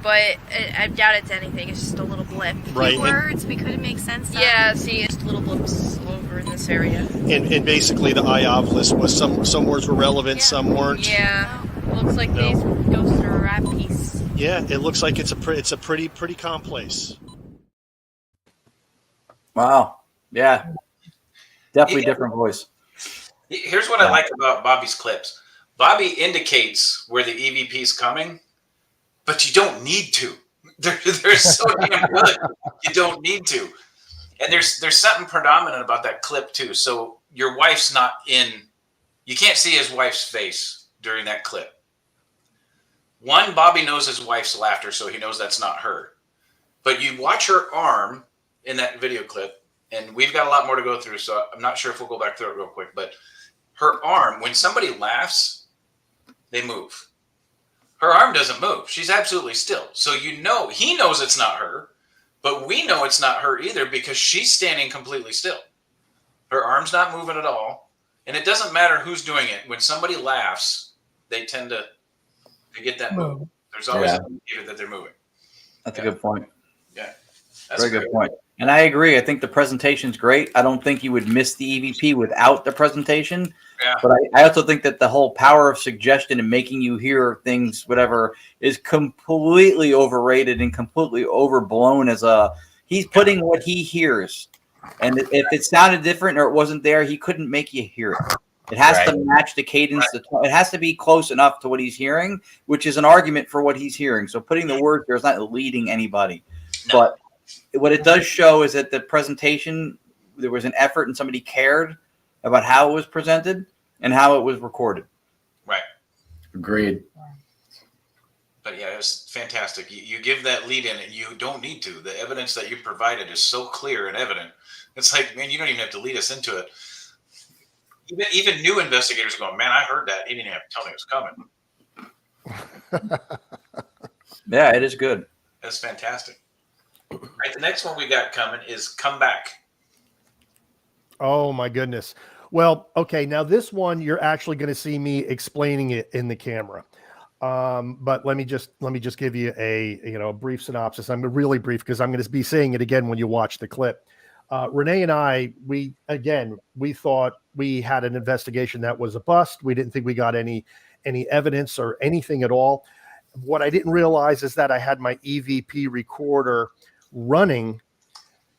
but I doubt it's anything. It's just a little blip. Right. Words we couldn't make sense of. Yeah, see, it's little blips over in this area. And basically, the IOV list was some words were relevant, some weren't. Yeah, looks like these ghosts are a rap piece. Yeah, it looks like it's a pretty calm place. Wow. Yeah. Definitely different voice. Here's what I like about Bobby's clips. Bobby indicates where the EVP is coming, but you don't need to. They're so damn good. You don't need to. And there's something predominant about that clip too. So your wife's not in. You can't see his wife's face during that clip. One, Bobby knows his wife's laughter, so he knows that's not her. But you watch her arm in that video clip, and we've got a lot more to go through, so I'm not sure if we'll go back through it real quick. But her arm, when somebody laughs, they move. Her arm doesn't move. She's absolutely still. So you know, he knows it's not her, but we know it's not her either because she's standing completely still. Her arm's not moving at all. And it doesn't matter who's doing it. When somebody laughs, they tend to get that move. There's always an indicator that they're moving. That's a good point. Yeah. That's Very good point. And I agree. I think the presentation's great. I don't think you would miss the EVP without the presentation. Yeah. But I also think that the whole power of suggestion and making you hear things, whatever, is completely overrated and completely overblown he's putting what he hears. And if it sounded different or it wasn't there, he couldn't make you hear it. It has to match the cadence. It has to be close enough to what he's hearing, which is an argument for what he's hearing. So putting the words there is not leading anybody. No. But what it does show is that the presentation, there was an effort and somebody cared about how it was presented and how it was recorded. Right. Agreed. But yeah, it was fantastic. You give that lead in and you don't need to. The evidence that you provided is so clear and evident. It's like, man, you don't even have to lead us into it. Even new investigators are going, man, I heard that. He didn't have to tell me it was coming. Yeah, it is good. That's fantastic. All right, the next one we got coming is Come Back. Oh my goodness. Well, okay, now this one you're actually going to see me explaining it in the camera. But let me just give you a brief synopsis. I'm really brief because I'm going to be saying it again when you watch the clip. Renee and I, we thought we had an investigation that was a bust. We didn't think we got any evidence or anything at all. What I didn't realize is that I had my EVP recorder running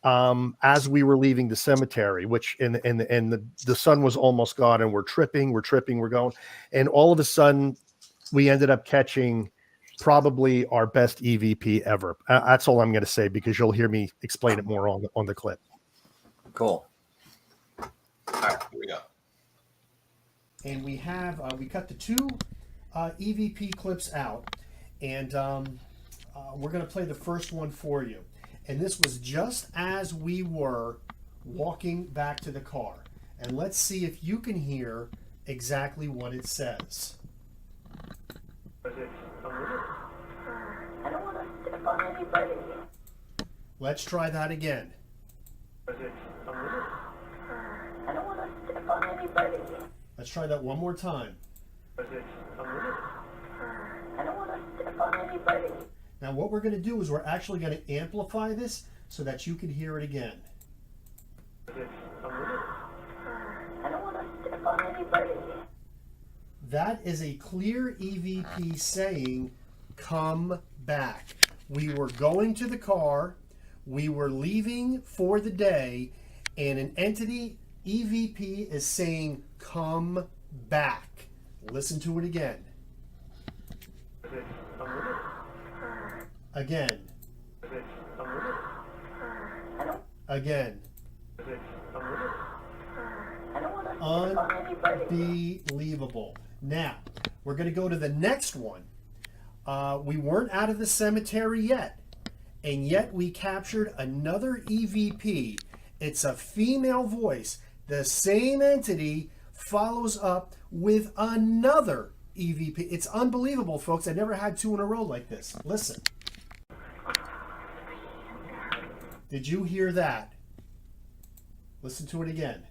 as we were leaving the cemetery, which the sun was almost gone, and we're tripping, we're going, and all of a sudden we ended up catching probably our best EVP ever. That's all I'm going to say, because you'll hear me explain it more on the clip. Cool. All right, here we go. And we have we cut the two EVP clips out, and we're going to play the first one for you. And this was just as we were walking back to the car. And let's see if you can hear exactly what it says. I don't want to step on anybody. Let's try that again. I don't want to step on anybody. Let's try that one more time. I don't want to step on anybody. Now what we're going to do is we're actually going to amplify this so that you can hear it again. I don't want to step on anybody. That is a clear EVP saying, come back. We were going to the car, we were leaving for the day, and an entity EVP is saying, come back. Listen to it again. Again. Again. Unbelievable. Now, we're going to go to the next one. We weren't out of the cemetery yet, and yet we captured another EVP. It's a female voice. The same entity follows up with another EVP. It's unbelievable, folks. I never had two in a row like this. Listen. Did you hear that? Listen to it again.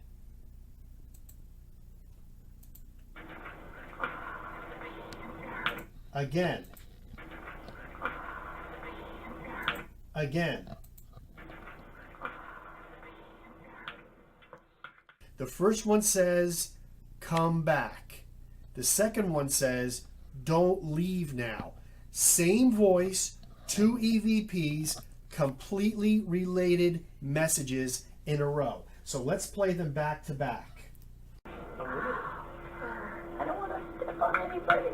Again. Again. The first one says, come back. The second one says, don't leave now. Same voice, two EVPs, completely related messages in a row. So let's play them back to back. I don't want to step on anybody.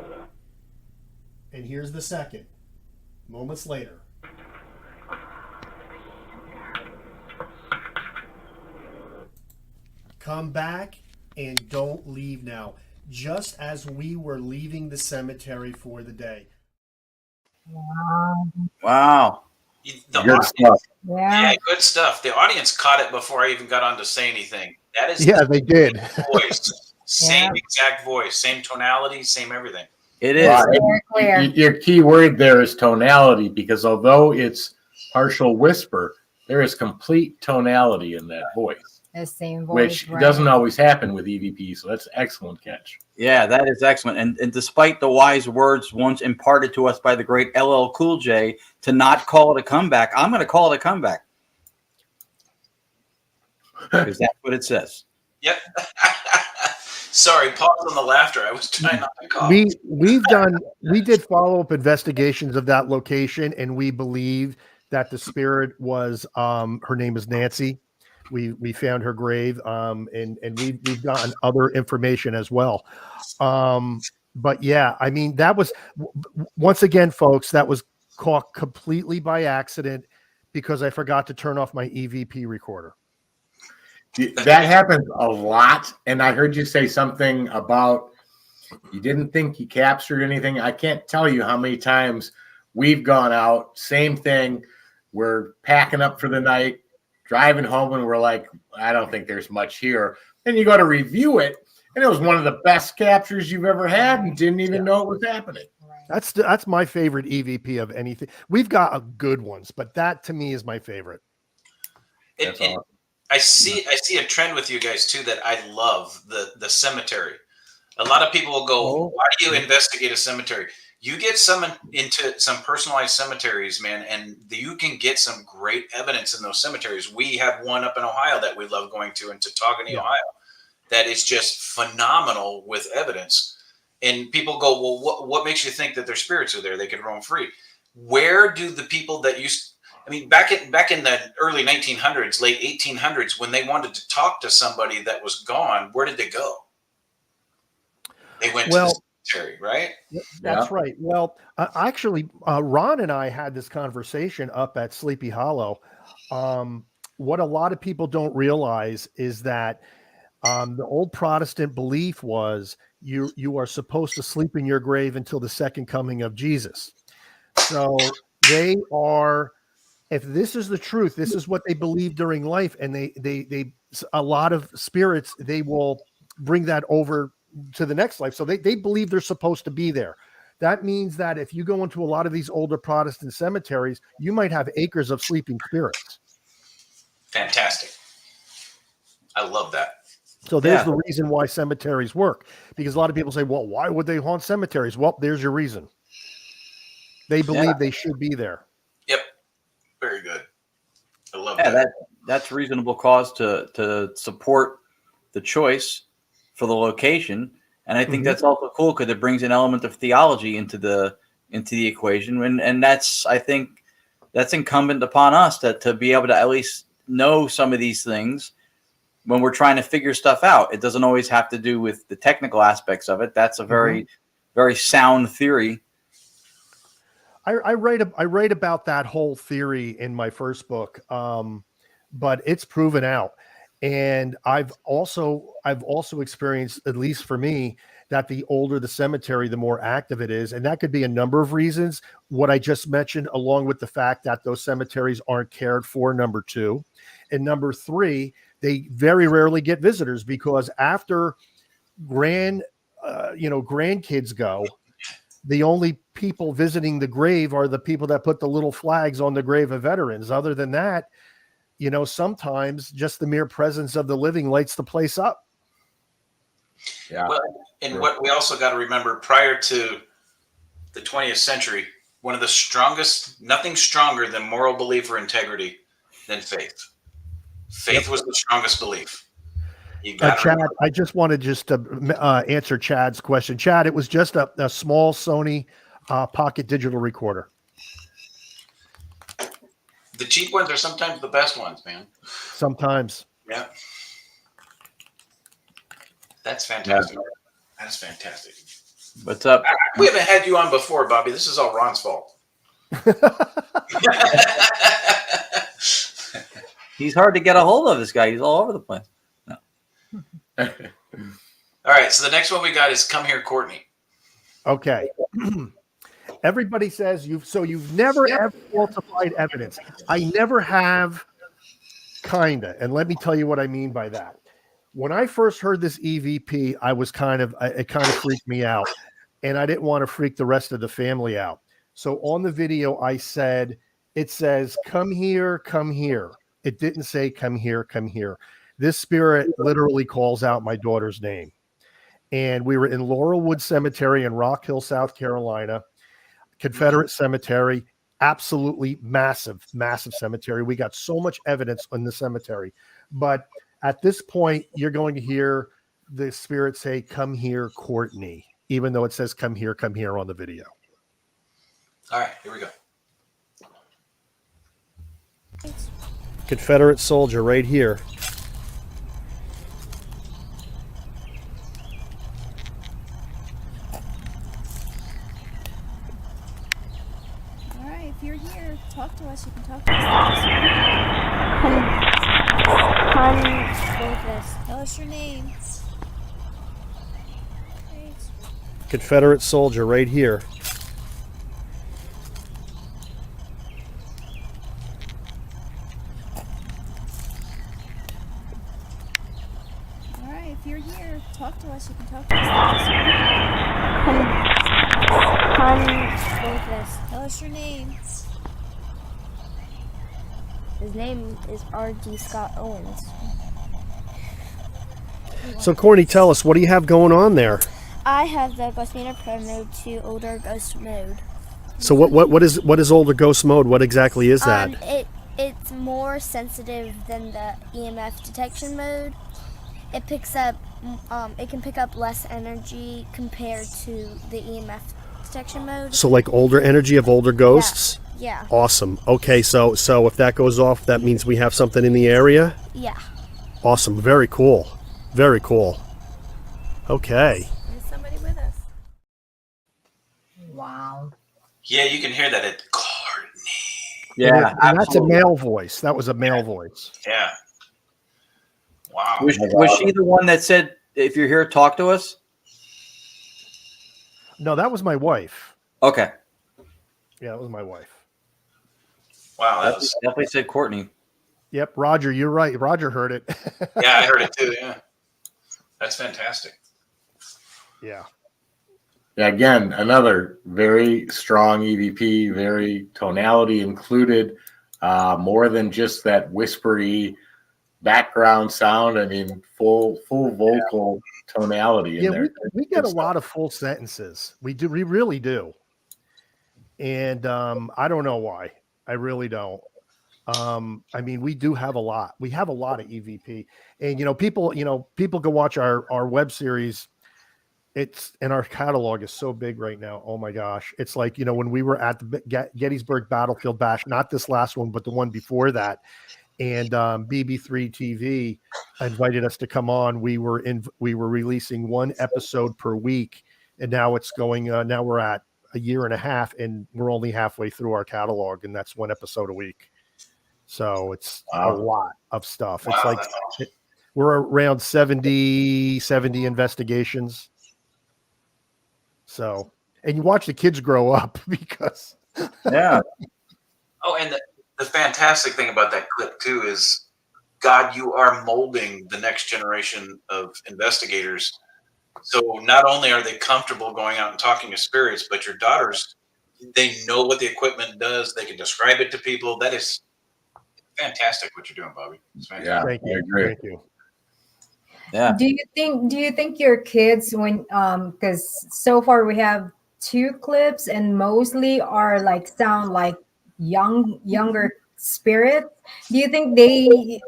And here's the second, moments later. Come back and don't leave now, just as we were leaving the cemetery for the day. Wow. Good stuff. Yeah, good stuff. The audience caught it before I even got on to say anything. That is, they did. Voice, same exact voice, same tonality, same everything. It is. Very clear. Your key word there is tonality, because although it's partial whisper, there is complete tonality in that voice. The same voice, which doesn't always happen with EVP. So that's an excellent catch. Yeah, that is excellent. And despite the wise words once imparted to us by the great LL Cool J to not call it a comeback, I'm going to call it a comeback. Because that's what it says. Yep. Sorry, pause on the laughter. I was trying not to cough. We did follow-up investigations of that location, and we believe that the spirit was her name is Nancy. We found her grave, and we've gotten other information as well. But yeah, I mean, that was, once again, folks, that was caught completely by accident because I forgot to turn off my EVP recorder. That happens a lot. And I heard you say something about you didn't think you captured anything. I can't tell you how many times we've gone out, same thing. We're packing up for the night, driving home, and we're like, I don't think there's much here. Then you go to review it, and it was one of the best captures you've ever had and didn't even know it was happening. That's my favorite EVP of anything. We've got good ones, but that to me is my favorite. Awesome. I see a trend with you guys too that I love, the cemetery. A lot of people will go, why do you investigate a cemetery? You get into some personalized cemeteries, man, and you can get some great evidence in those cemeteries. We have one up in Ohio that we love going to in Tautogany, Ohio, that is just phenomenal with evidence. And people go, well, what makes you think that their spirits are there? They can roam free. Where do the people that I mean, back in the early 1900s, late 1800s, when they wanted to talk to somebody that was gone, where did they go? They went to the cemetery, right? That's right. Well, actually, Ron and I had this conversation up at Sleepy Hollow. What a lot of people don't realize is that the old Protestant belief was you are supposed to sleep in your grave until the second coming of Jesus. So they are, if this is the truth, this is what they believe during life, and they a lot of spirits, they will bring that over to the next life. So they believe they're supposed to be there. That means that if you go into a lot of these older Protestant cemeteries, you might have acres of sleeping spirits. Fantastic. I love that. So there's the reason why cemeteries work, because a lot of people say, well, why would they haunt cemeteries? Well, there's your reason. They believe they should be there. Yep. Very good. I love that. That's reasonable cause to support the choice for the location. And I think that's also cool because it brings an element of theology into the equation. And that's, I think that's incumbent upon us to be able to at least know some of these things when we're trying to figure stuff out. It doesn't always have to do with the technical aspects of it. That's a very, very sound theory. I write about that whole theory in my first book, but it's proven out. And I've also experienced, at least for me, that the older the cemetery, the more active it is. And that could be a number of reasons. What I just mentioned, along with the fact that those cemeteries aren't cared for, number two. And number three, they very rarely get visitors, because after grandkids go, the only people visiting the grave are the people that put the little flags on the grave of veterans. Other than that, sometimes just the mere presence of the living lights the place up. Yeah. Well, and what we also got to remember, prior to the 20th century, one of the strongest, nothing stronger than moral belief or integrity than faith. Faith was the strongest belief. Chad, I just wanted to answer Chad's question. Chad, it was just a small Sony pocket digital recorder. The cheap ones are sometimes the best ones, man. Sometimes. Yeah. That's fantastic. Yeah. That's fantastic. What's up? We haven't had you on before, Bobby. This is all Ron's fault. He's hard to get a hold of, this guy. He's all over the place. No. All right. So the next one we got is Come Here, Courtney. Okay. Everybody says you've never ever falsified evidence. I never have, kinda. And let me tell you what I mean by that. When I first heard this EVP, it kind of freaked me out, and I didn't want to freak the rest of the family out. So on the video, I said, it says, "Come here, come here." It didn't say, "Come here, come here." This spirit literally calls out my daughter's name. And we were in Laurelwood Cemetery in Rock Hill, South Carolina, Confederate cemetery, absolutely massive, massive cemetery. We got so much evidence in the cemetery. But at this point, you're going to hear the spirit say, "Come here, Courtney," even though it says come here on the video. All right, here we go. Confederate soldier right here. All right, if you're here, talk to us. You can talk to us. Tell us your name. Confederate soldier right here. All right, if you're here, talk to us. You can talk to us. Tell us your name. His name is R.D. Scott Owens. So, Courtney, tell us, what do you have going on there? I have the Ghost Meter Pro mode to older ghost mode. So what is older ghost mode? What exactly is that? It's more sensitive than the EMF detection mode. It picks up it can pick up less energy compared to the EMF detection mode. So like older energy of older ghosts? Yeah. Awesome. Okay, so if that goes off, that means we have something in the area? Yeah. Awesome. Very cool. Very cool. Okay. There's somebody with us. Wow. Yeah, you can hear that at Courtnee. Yeah, And that's a male voice. That was a male voice. Yeah. Wow. Was she the one that said, "If you're here, talk to us"? No, that was my wife. Okay. Yeah, that was my wife. Wow, that definitely said Courtney. Yep, Roger, you're right. Roger heard it. Yeah, I heard it too. Yeah, that's fantastic. Yeah. Yeah, again, another very strong EVP, very tonality included, more than just that whispery background sound. I mean, full vocal tonality in there. We get a lot of full sentences. We really do. And I don't know why. I really don't. I mean, we do have a lot. We have a lot of EVP, and people go watch our web series. And our catalog is so big right now. Oh my gosh. It's like, when we were at the Gettysburg Battlefield Bash, not this last one, but the one before that. And BB3 TV invited us to come on. We were releasing one episode per week. And now it's going, now we're at a year and a half and we're only halfway through our catalog. And that's one episode a week. So it's a lot of stuff. It's like, we're around 70 investigations. So, and you watch the kids grow up because. Yeah. Oh, and the fantastic thing about that clip too is, God, you are molding the next generation of investigators. So not only are they comfortable going out and talking to spirits, but your daughters, they know what the equipment does. They can describe it to people. That is fantastic what you're doing, Bobby. It's fantastic. Yeah, Thank you. I agree. Thank you. Yeah. Do you think your kids, when because so far we have 2 clips and mostly are sound like younger spirits, do you think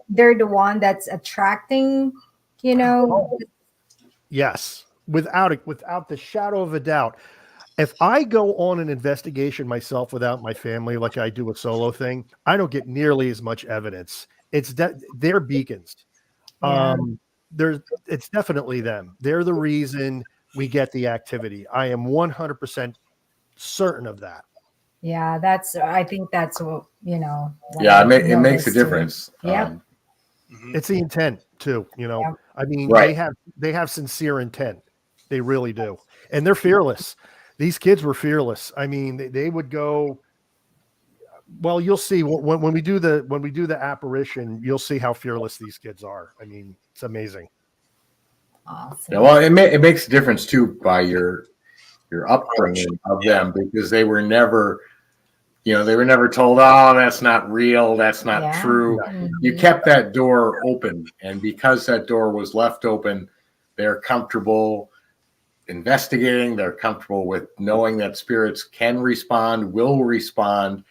they're the one that's attracting, Yes, without the shadow of a doubt. If I go on an investigation myself without my family, like I do a solo thing, I don't get nearly as much evidence. It's that they're beacons. Yeah. It's definitely them. They're the reason we get the activity. I am 100% certain of that. Yeah, I think that's what, Yeah, it makes a difference. Yeah. It's the intent too, Yeah. I mean, Right. they have sincere intent. They really do. And they're fearless. These kids were fearless. I mean, they would go, well, you'll see when we do the apparition, you'll see how fearless these kids are. I mean, it's amazing. Awesome. Yeah, well, it makes a difference too by your upbringing of them, because they were never told, oh, that's not real, that's not true. You kept that door open, and because that door was left open, they're comfortable investigating. They're comfortable with knowing that spirits can respond, will respond,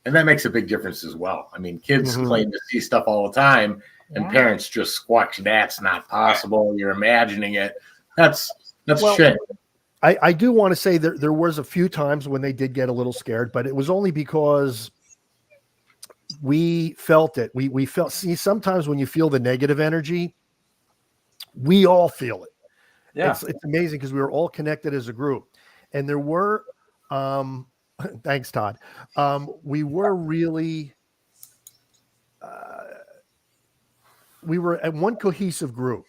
and that makes a big difference as well. I mean, kids claim to see stuff all the time, and parents just squawk, that's not possible, you're imagining it. That's shit. I do want to say there was a few times when they did get a little scared, but it was only because we felt it. We felt, sometimes when you feel the negative energy, we all feel it. Yeah. It's amazing because we were all connected as a group. And there were, thanks, Todd. We were really, we were at one cohesive group.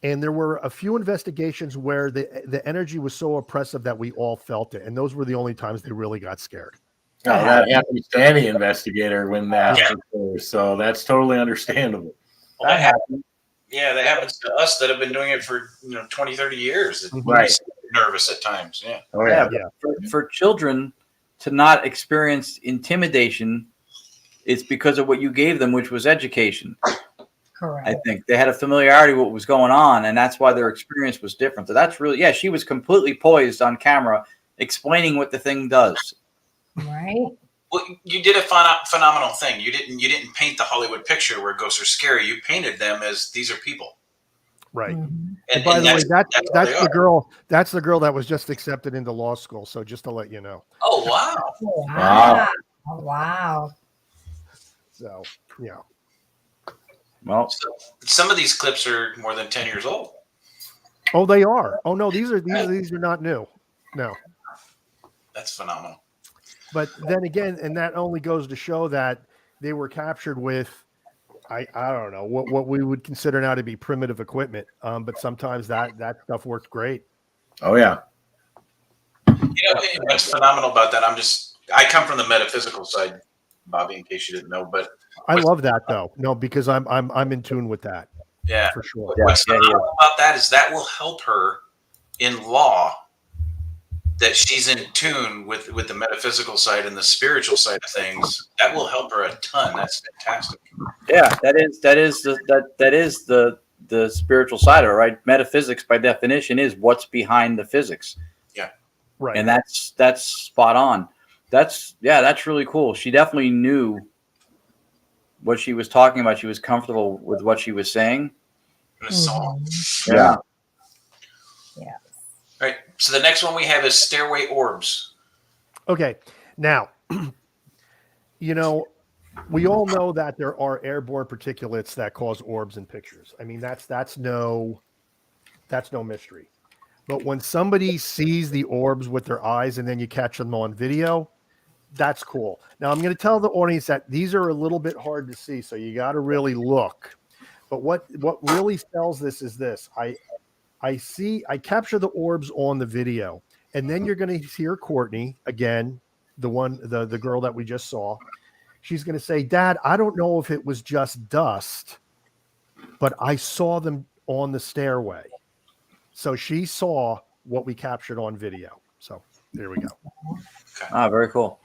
And there were a few investigations where the energy was so oppressive that we all felt it. And those were the only times they really got scared. Oh, that happens to any investigator when that occurs. So that's totally understandable. Well, that happens. Yeah, that happens to us that have been doing it for 20, 30 years. Right. Nervous at times. Yeah. Oh, yeah. For children to not experience intimidation, it's because of what you gave them, which was education. Correct. I think they had a familiarity with what was going on, and that's why their experience was different. So that's really, she was completely poised on camera, explaining what the thing does. Right. Well, you did a phenomenal thing. You didn't paint the Hollywood picture where ghosts are scary. You painted them as these are people. Right. Mm-hmm. And by the way, that's the girl. That's the girl that was just accepted into law school. So just to let you know. Oh wow! Wow. Oh, wow. So, yeah. Well, So, some of these clips are more than 10 years old. Oh, they are. Oh no, these are not new. No. That's phenomenal. But then again, and that only goes to show that they were captured with, I don't know, what we would consider now to be primitive equipment. But sometimes that stuff worked great. Oh yeah. What's phenomenal about that? I come from the metaphysical side, Bobby, in case you didn't know, but I love that though. No, because I'm in tune with that. yeah, for sure. What's phenomenal about that is that will help her in law, that she's in tune with the metaphysical side and the spiritual side of things. That will help her a ton. That's fantastic. Yeah, that is the spiritual side of it, right? Metaphysics, by definition, is what's behind the physics. Yeah, right. And that's spot on. That's really cool. She definitely knew what she was talking about. She was comfortable with what she was saying. In a song. Yeah. Yeah. All right. So the next one we have is stairway orbs. Okay. Now, we all know that there are airborne particulates that cause orbs in pictures. I mean, that's no mystery. But when somebody sees the orbs with their eyes and then you catch them on video, that's cool. Now, I'm going to tell the audience that these are a little bit hard to see, so you got to really look. But what really sells this is this. I capture the orbs on the video, and then you're going to hear Courtnee again, the girl that we just saw. She's going to say, "Dad, I don't know if it was just dust, but I saw them on the stairway." So she saw what we captured on video. So there we go. Okay. Ah, very cool.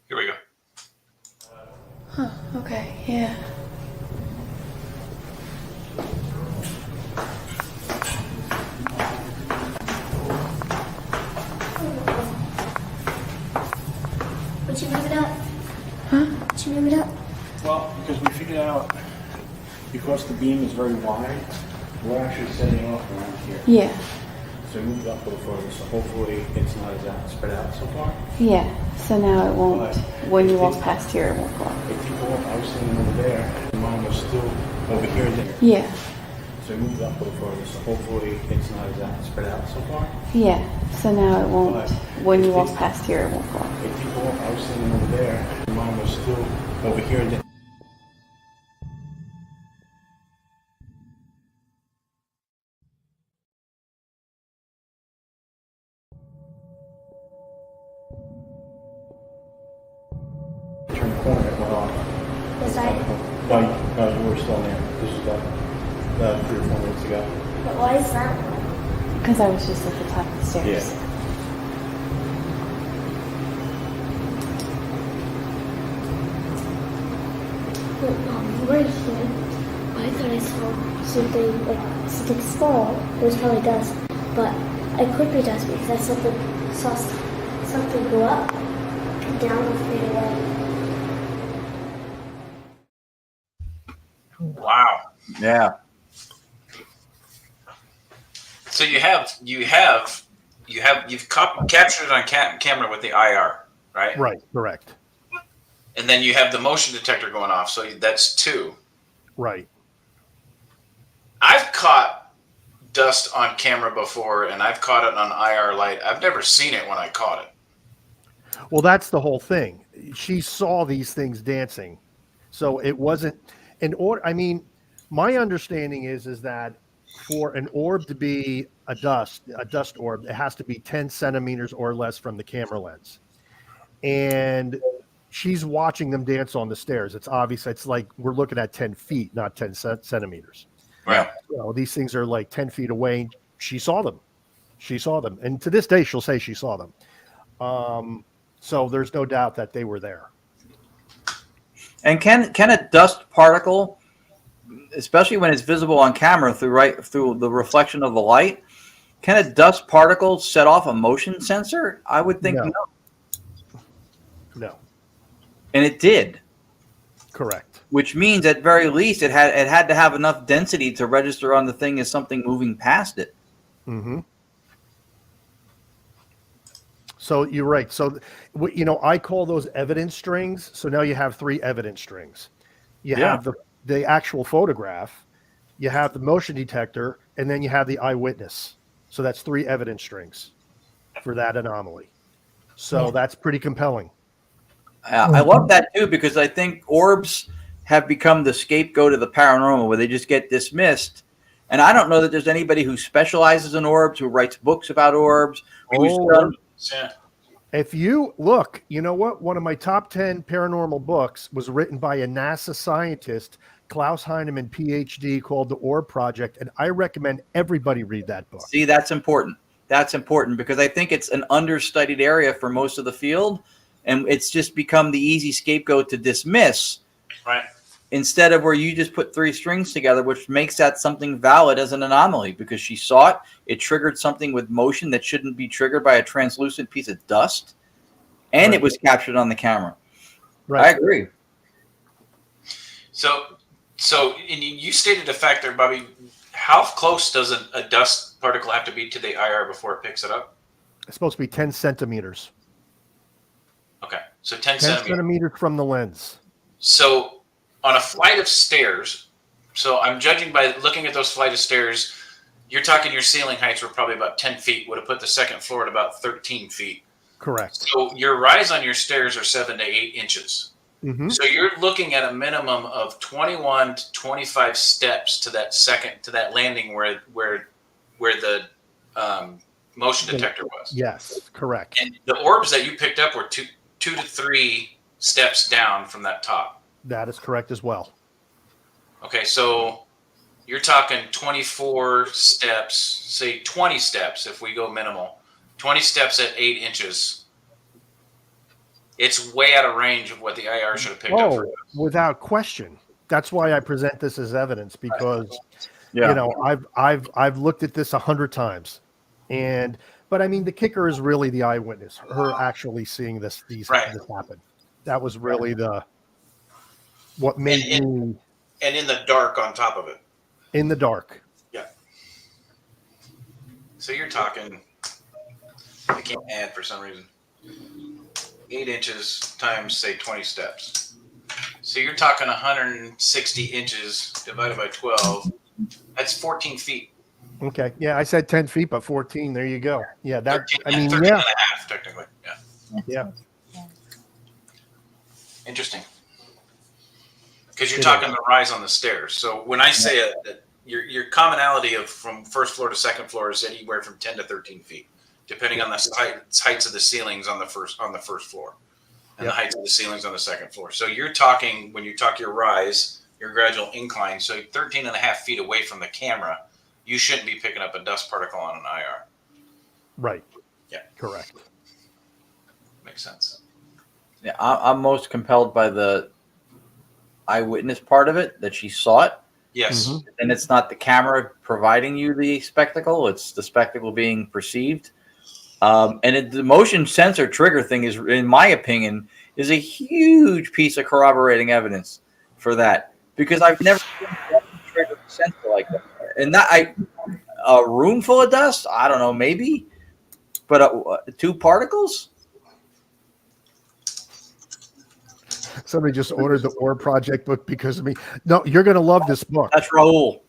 Here we go. Huh, okay, yeah. Would you move it up? Huh? Would you move it up? Well, because we figured out, because the beam is very wide, we're actually setting off around here. Yeah. So we moved up a little further, so hopefully it's not as spread out so far. Yeah, so now it won't, But when you if walk it- past here, it won't go up. If you go up, I was standing over there, and mine was still over here and there. Yeah. So we moved up a little further, so hopefully it's not as spread out so far. Yeah, so now it won't, But when you if walk it- past here, it won't go up. If you go up, I was standing over there, and mine was still over here and there. Turn the corner, it went off. Was I? No, you were still there. This was about 3 or 4 minutes ago. But why is that? Because I was just at the top of the stairs. Yeah. Well, right here, I thought I saw something small. It was probably dust, but it could be dust because I saw something go up and down and fade away. Wow. Yeah. So you've captured it on camera with the IR, right? Right. Correct. And then you have the motion detector going off. So that's 2. Right. I've caught dust on camera before, and I've caught it on IR light. I've never seen it when I caught it. Well, that's the whole thing. She saw these things dancing, so it wasn't an orb. I mean, my understanding is that for an orb to be a dust orb, it has to be 10 centimeters or less from the camera lens. And she's watching them dance on the stairs. It's obvious. It's like we're looking at 10 feet, not 10 centimeters. Right. These things are like 10 feet away. She saw them. And to this day, she'll say she saw them. So there's no doubt that they were there. And can a dust particle, especially when it's visible on camera through the reflection of the light, can a dust particle set off a motion sensor? I would think no. No. And it did. Correct. Which means at very least it had to have enough density to register on the thing as something moving past it. Mm-hmm. So you're right. So, I call those evidence strings. So now you have 3 evidence strings. You have the actual photograph, you have the motion detector, and then you have the eyewitness. So that's 3 evidence strings for that anomaly. So that's pretty compelling. I love that too, because I think orbs have become the scapegoat of the paranormal, where they just get dismissed. And I don't know that there's anybody who specializes in orbs, who writes books about orbs. If you look, you know what? One of my top 10 paranormal books was written by a NASA scientist, Klaus Heinemann, PhD, called The Orb Project. And I recommend everybody read that book. See, that's important. That's important because I think it's an understudied area for most of the field. And it's just become the easy scapegoat to dismiss. Right. Instead of where you just put 3 strings together, which makes that something valid as an anomaly, because she saw it. It triggered something with motion that shouldn't be triggered by a translucent piece of dust. And it was captured on the camera. Right. I agree. So and you stated a fact there, Bobby. How close does a dust particle have to be to the IR before it picks it up? It's supposed to be 10 centimeters. Okay, so 10 centimeters from the lens. So on a flight of stairs, so I'm judging by looking at those flight of stairs, you're talking your ceiling heights were probably about 10 feet, would have put the second floor at about 13 feet. Correct. So your rise on your stairs are 7 to 8 inches. Mm-hmm. So you're looking at a minimum of 21 to 25 steps to that landing where the motion detector was. Yes, correct. And the orbs that you picked up were 2 to 3 steps down from that top. That is correct as well. Okay, so you're talking 24 steps, say 20 steps if we go minimal. 20 steps at 8 inches. It's way out of range of what the IR should have picked up for. Without question. That's why I present this as evidence, because I've looked at this 100 times. But I mean, the kicker is really the eyewitness, her actually seeing this happen. That was really what made me. And in the dark on top of it. In the dark. Yeah. So you're talking, I can't add for some reason, 8 inches times, say, 20 steps. So you're talking 160 inches divided by 12. That's 14 feet. Okay. Yeah, I said 10 feet, but 14. There you go. Yeah, 13 and a half, technically. Yeah. Interesting. Because you're talking the rise on the stairs. So when I say that your commonality of from first floor to second floor is anywhere from 10 to 13 feet, depending on the heights of the ceilings on the first floor, and the heights of the ceilings on the second floor. So you're talking, when you talk your rise, your gradual incline, so 13 and a half feet away from the camera, you shouldn't be picking up a dust particle on an IR. Right. Yeah. Correct. Makes sense. Yeah, I'm most compelled by the eyewitness part of it, that she saw it. Yes. Mm-hmm. And it's not the camera providing you the spectacle, it's the spectacle being perceived. The motion sensor trigger thing is, in my opinion, is a huge piece of corroborating evidence for that, because I've never seen a trigger sensor like that. And a room full of dust, I don't know, maybe, but 2 particles. Somebody just ordered the Orb Project book because of me. No, you're going to love this book. That's Raul.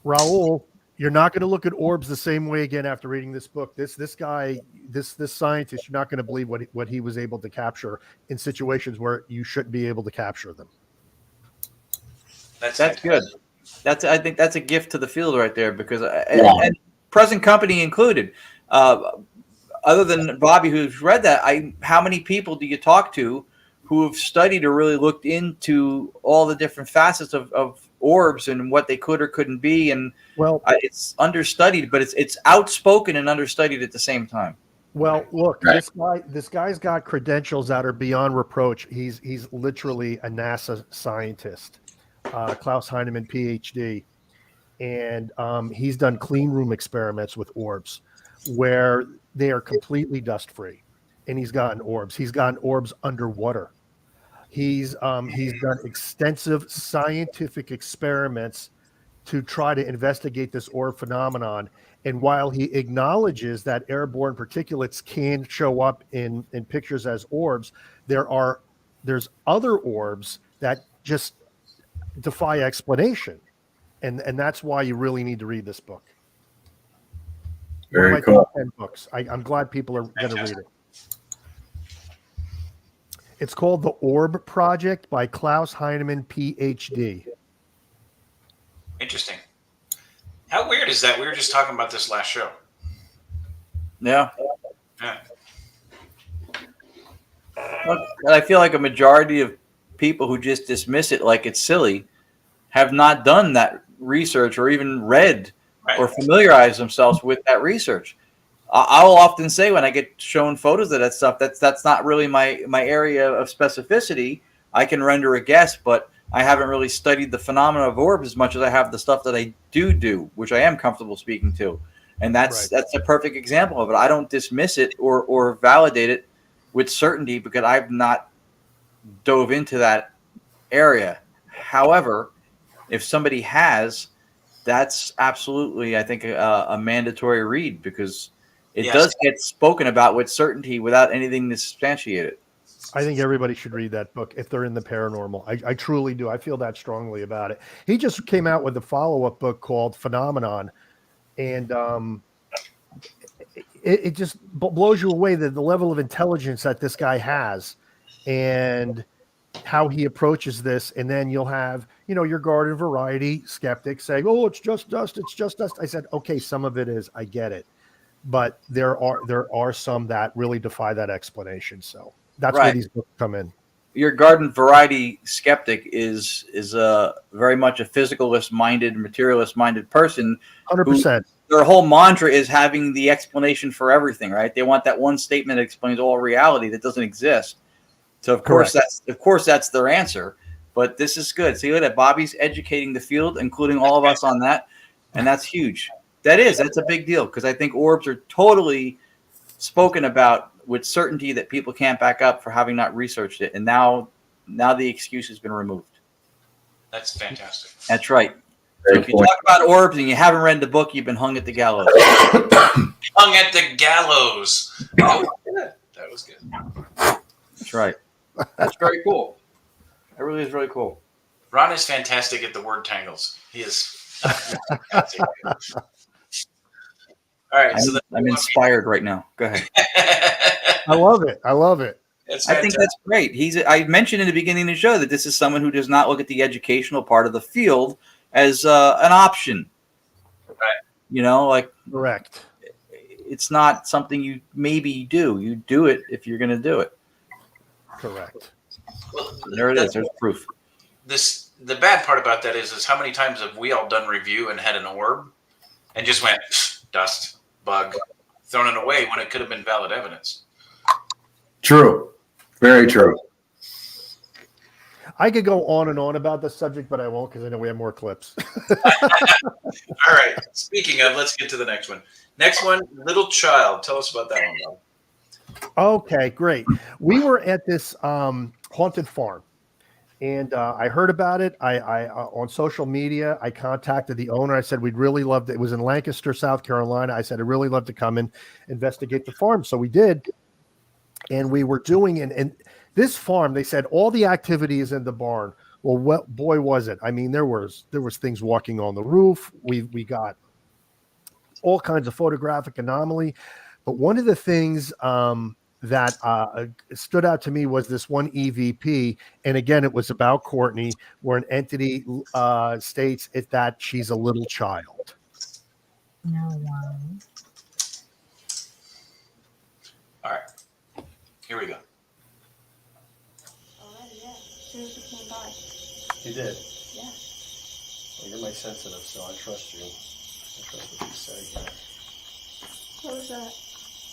Raul, you're not going to look at orbs the same way again after reading this book. This guy, this scientist, you're not going to believe what he was able to capture in situations where you shouldn't be able to capture them. That's good. I think that's a gift to the field right there, because and present company included. Other than Bobby, who's read that, how many people do you talk to who have studied or really looked into all the different facets of orbs and what they could or couldn't be? And it's understudied, but it's outspoken and understudied at the same time. Well, look, this guy's got credentials that are beyond reproach. He's literally a NASA scientist, Klaus Heinemann, PhD, and he's done clean room experiments with orbs where they are completely dust free. And he's gotten orbs. He's gotten orbs underwater. He's done extensive scientific experiments to try to investigate this orb phenomenon. And while he acknowledges that airborne particulates can show up in pictures as orbs, there's other orbs that just defy explanation. And that's why you really need to read this book. Very One of my cool. top 10 books. I'm glad people are going to read it. It's called The Orb Project by Klaus Heinemann, PhD. Interesting. How weird is that? We were just talking about this last show. Yeah. Yeah. I feel like a majority of people who just dismiss it like it's silly have not done that research or even read or familiarized themselves with that research. I will often say when I get shown photos of that stuff, that's not really my area of specificity. I can render a guess, but I haven't really studied the phenomena of orbs as much as I have the stuff that I do, which I am comfortable speaking to. And that's a perfect example of it. I don't dismiss it or validate it with certainty because I've not dove into that area. However, if somebody has, that's absolutely, I think, a mandatory read because it does get spoken about with certainty without anything to substantiate it. I think everybody should read that book if they're in the paranormal. I truly do. I feel that strongly about it. He just came out with a follow-up book called Phenomenon, and it just blows you away the level of intelligence that this guy has and how he approaches this. And then you'll have, your garden variety skeptics saying, oh, it's just dust. It's just dust. I said, okay, some of it is. I get it. But there are some that really defy that explanation. So that's where these books come in. Your garden variety skeptic is very much a physicalist-minded, materialist-minded person. 100%. Their whole mantra is having the explanation for everything, right? They want that one statement that explains all reality that doesn't exist. So of course that's their answer. But this is good. See, look at Bobby's educating the field, including all of us on that, and that's huge. That's a big deal because I think orbs are totally spoken about with certainty that people can't back up for having not researched it. And now the excuse has been removed. That's fantastic. That's right. So if you talk about orbs and you haven't read the book, you've been hung at the gallows. Hung at the gallows. Oh, that was good. That's right. That's very cool. That really is really cool. Ron is fantastic at the word tangles. He is. All right, I'm inspired right now. Go ahead. I love it. I think that's great. I mentioned in the beginning of the show that this is someone who does not look at the educational part of the field as an option. Right. Correct. It's not something you maybe do. You do it if you're going to do it. Correct. Well, there it is. There's proof. The bad part about that is how many times have we all done review and had an orb and just went dust, bug, thrown it away when it could have been valid evidence. True. Very true. I could go on and on about this subject, but I won't because I know we have more clips. All right. Speaking of, let's get to the next one. Next one, Little Child. Tell us about that one, Bob. Okay, great. We were at this haunted farm, and I heard about it. I on social media, I contacted the owner. I said, we'd really love to. It was in Lancaster, South Carolina. I said, I'd really love to come and investigate the farm. So we did, and we were doing it. And this farm, they said, all the activity is in the barn. Well, boy, was it. I mean, there was things walking on the roof. We got all kinds of photographic anomaly. But one of the things that stood out to me was this one EVP. And again, it was about Courtnee, where an entity states that she's a little child. No one. All right. Here we go. You did? Yeah. Well, you're my sensitive, so I trust you. I trust what you say here. What was that?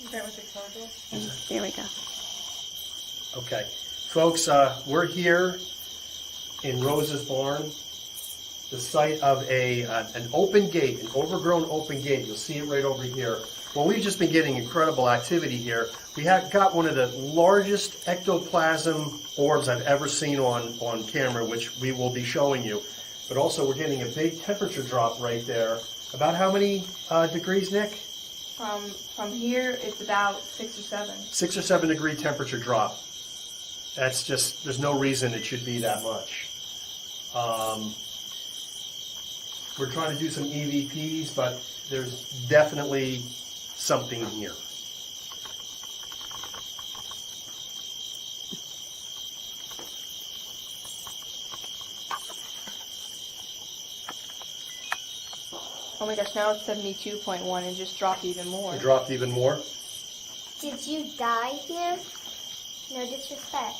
Is that what the code was? There we go. Okay. Folks, we're here in Rose's barn, the site of an open gate, an overgrown open gate. You'll see it right over here. Well, we've just been getting incredible activity here. We have got one of the largest ectoplasm orbs I've ever seen on camera, which we will be showing you. But also we're getting a big temperature drop right there About how many degrees, Nick? From here, it's about 6 or 7. 6 or 7 degree temperature drop. That's just, there's no reason it should be that much. We're trying to do some EVPs, but there's definitely something here. Oh my gosh, now it's 72.1 and just dropped even more. It dropped even more? Did you die here? No disrespect.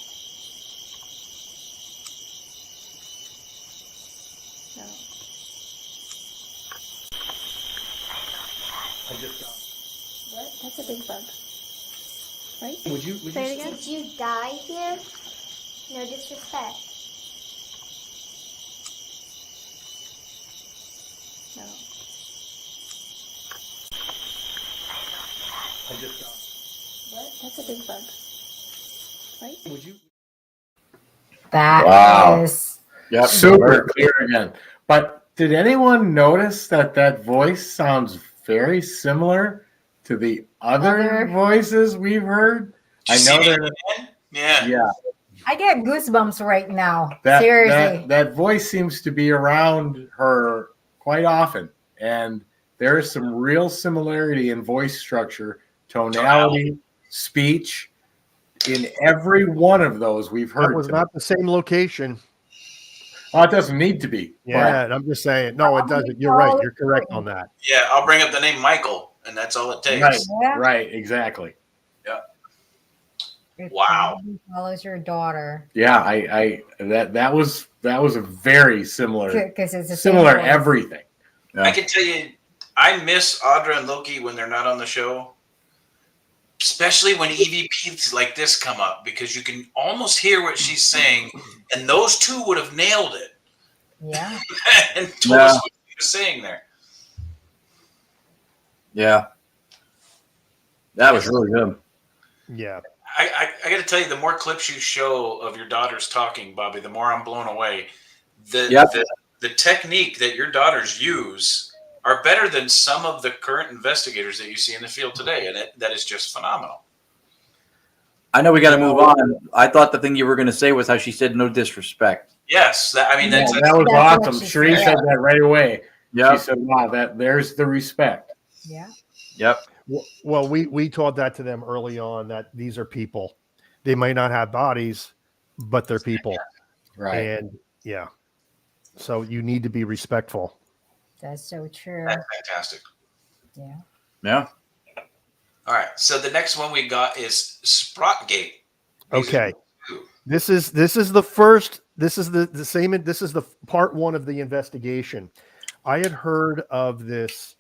No. I just got. What? That's a big bug. Right? Would you Say it again? Did you die here? No disrespect. No. I just got. What? That's a big bug. Right? Would you? That is Yep, super clear again. But did anyone notice that voice sounds very similar to the other voices we've heard? I know that. Yeah. I get goosebumps right now. Seriously. That voice seems to be around her quite often, and there is some real similarity in voice structure, tonality, speech. In every one of those we've heard. That was not the same location. Oh, it doesn't need to be. Yeah, and I'm just saying. No, it doesn't. You're right. You're correct on that. Yeah, I'll bring up the name Michael, and that's all it takes. Right, exactly. Yeah. It Wow. probably follows your daughter. Yeah, that was a very similar, 'Cause it's the similar same voice. everything. I can tell you, I miss Audra and Loki when they're not on the show, especially when EVPs like this come up, because you can almost hear what she's saying, and those two would have nailed it. Yeah. And told us what she was saying there. Yeah. That was really good. Yeah. I got to tell you, the more clips you show of your daughters talking, Bobby, the more I'm blown away. The technique that your daughters use are better than some of the current investigators that you see in the field today, and that is just phenomenal. I know we got to move on. I thought the thing you were going to say was how she said no disrespect. Yes, that was awesome. Sheree said that right away. Yeah, she said, "Wow, there's the respect." Yeah. Yep. Well, we taught that to them early on, that these are people. They might not have bodies, but they're people. Right. And yeah. So you need to be respectful. That's so true. That's fantastic. Yeah. Yeah. All right. So the next one we got is Sproutgate. Okay. This is the first. This is the same. This is the part one of the investigation. I had heard of this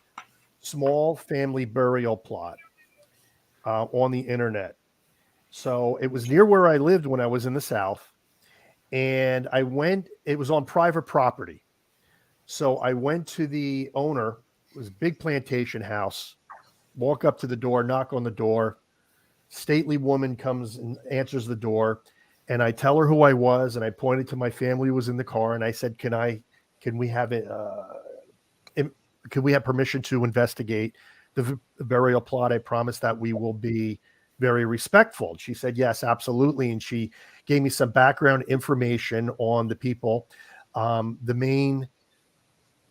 small family burial plot on the internet. So it was near where I lived when I was in the South, and I went. It was on private property. So I went to the owner. It was a big plantation house. Walk up to the door, knock on the door. Stately woman comes and answers the door, and I tell her who I was, and I pointed to my family who was in the car, and I said, "Can we have it? Can we have permission to investigate the burial plot? I promise that we will be very respectful." She said, "Yes, absolutely," and she gave me some background information on the people. The main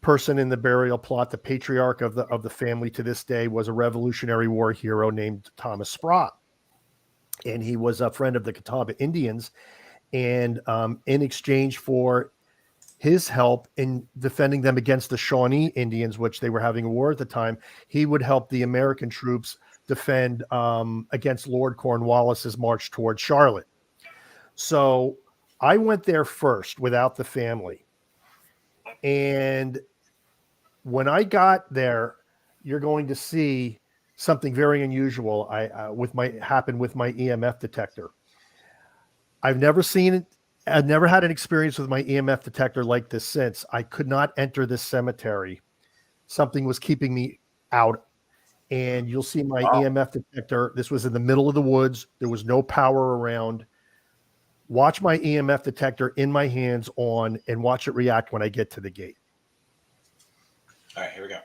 person in the burial plot, the patriarch of the family to this day, was a Revolutionary War hero named Thomas Sprott. And he was a friend of the Catawba Indians. And in exchange for his help in defending them against the Shawnee Indians, which they were having a war at the time, he would help the American troops defend against Lord Cornwallis's march toward Charlotte. So I went there first without the family. And when I got there, you're going to see something very unusual happened with my EMF detector. I've never seen it. I've never had an experience with my EMF detector like this since. I could not enter this cemetery. Something was keeping me out. And you'll see my EMF detector. This was in the middle of the woods. There was no power around. Watch my EMF detector in my hands on, and watch it react when I get to the gate. All right, here we go.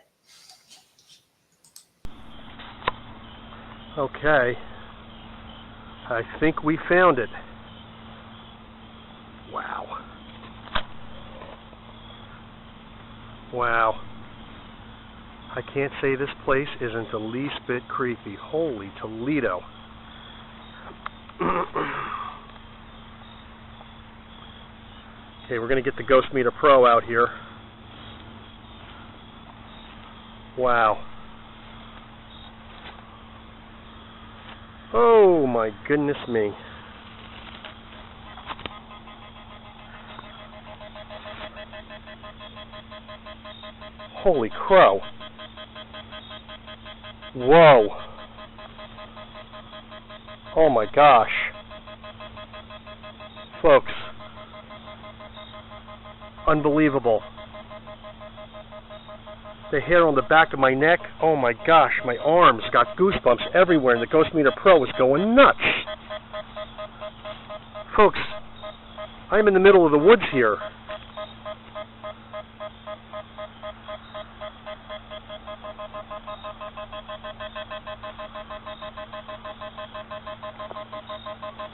Okay. I think we found it. Wow. Wow. I can't say this place isn't the least bit creepy. Holy Toledo. Okay, we're going to get the Ghost Meter Pro out here. Wow. Oh my goodness me. Holy crow. Whoa. Oh my gosh. Folks. Unbelievable. The hair on the back of my neck, oh my gosh, my arms got goosebumps everywhere, and the Ghost Meter Pro was going nuts. Folks, I'm in the middle of the woods here.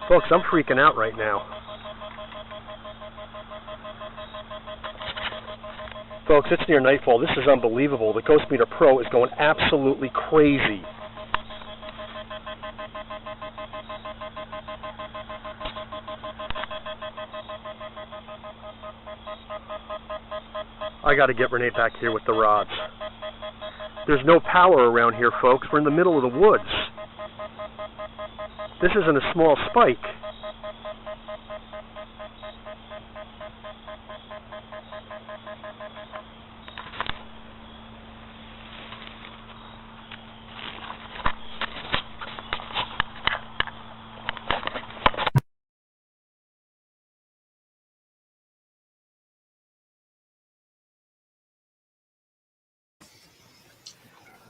Folks, I'm freaking out right now. Folks, it's near nightfall. This is unbelievable. The Ghost Meter Pro is going absolutely crazy. I got to get Renee back here with the rods. There's no power around here, folks. We're in the middle of the woods. This isn't a small spike.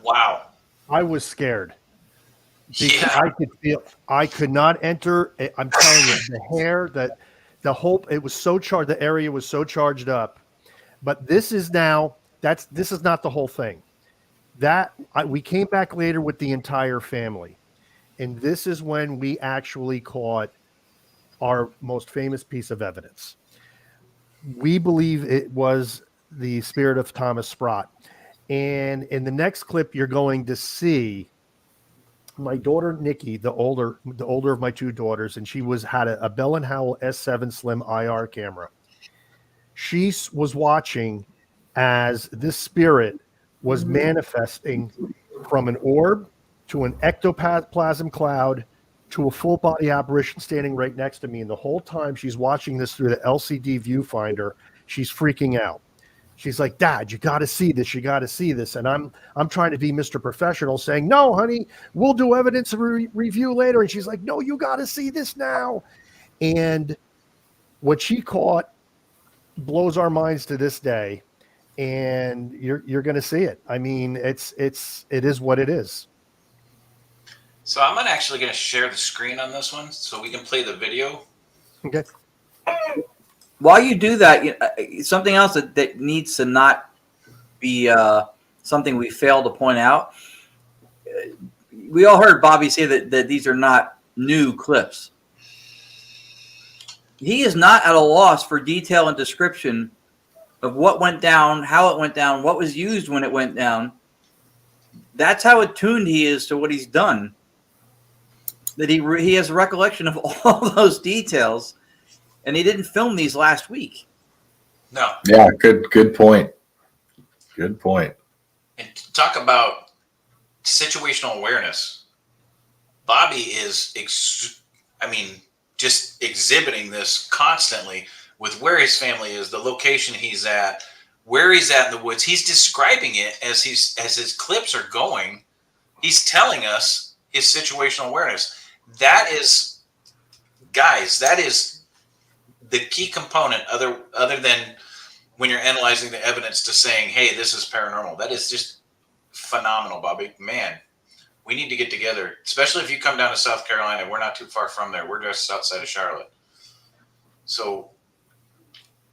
Wow. I was scared. Yeah. I could not enter. I'm telling you, the hair, the whole, it was so charged. The area was so charged up. But this is now, this is not the whole thing. We came back later with the entire family. And this is when we actually caught our most famous piece of evidence. We believe it was the spirit of Thomas Sprott. And in the next clip, you're going to see my daughter, Nicky, the older of my two daughters, and she had a Bell & Howell S7 Slim IR camera. She was watching as this spirit was manifesting from an orb to an ectoplasm cloud to a full body apparition standing right next to me. And the whole time she's watching this through the LCD viewfinder, she's freaking out. She's like, Dad, you got to see this. You got to see this. And I'm trying to be Mr. Professional saying, no, honey, we'll do evidence review later. And she's like, no, you got to see this now. And what she caught blows our minds to this day. And you're going to see it. I mean, it is what it is. So I'm actually going to share the screen on this one so we can play the video. Okay. While you do that, something else that needs to not be something we fail to point out. We all heard Bobby say that these are not new clips. He is not at a loss for detail and description of what went down, how it went down, what was used when it went down. That's how attuned he is to what he's done. That he has a recollection of all those details. And he didn't film these last week. No. Yeah, good point. Good point. And talk about situational awareness. Bobby is, just exhibiting this constantly with where his family is, the location he's at, where he's at in the woods. He's describing it as his clips are going. He's telling us his situational awareness. That is, guys, that is the key component other than when you're analyzing the evidence to saying, hey, this is paranormal. That is just phenomenal, Bobby. Man, we need to get together, especially if you come down to South Carolina. We're not too far from there. We're just outside of Charlotte. So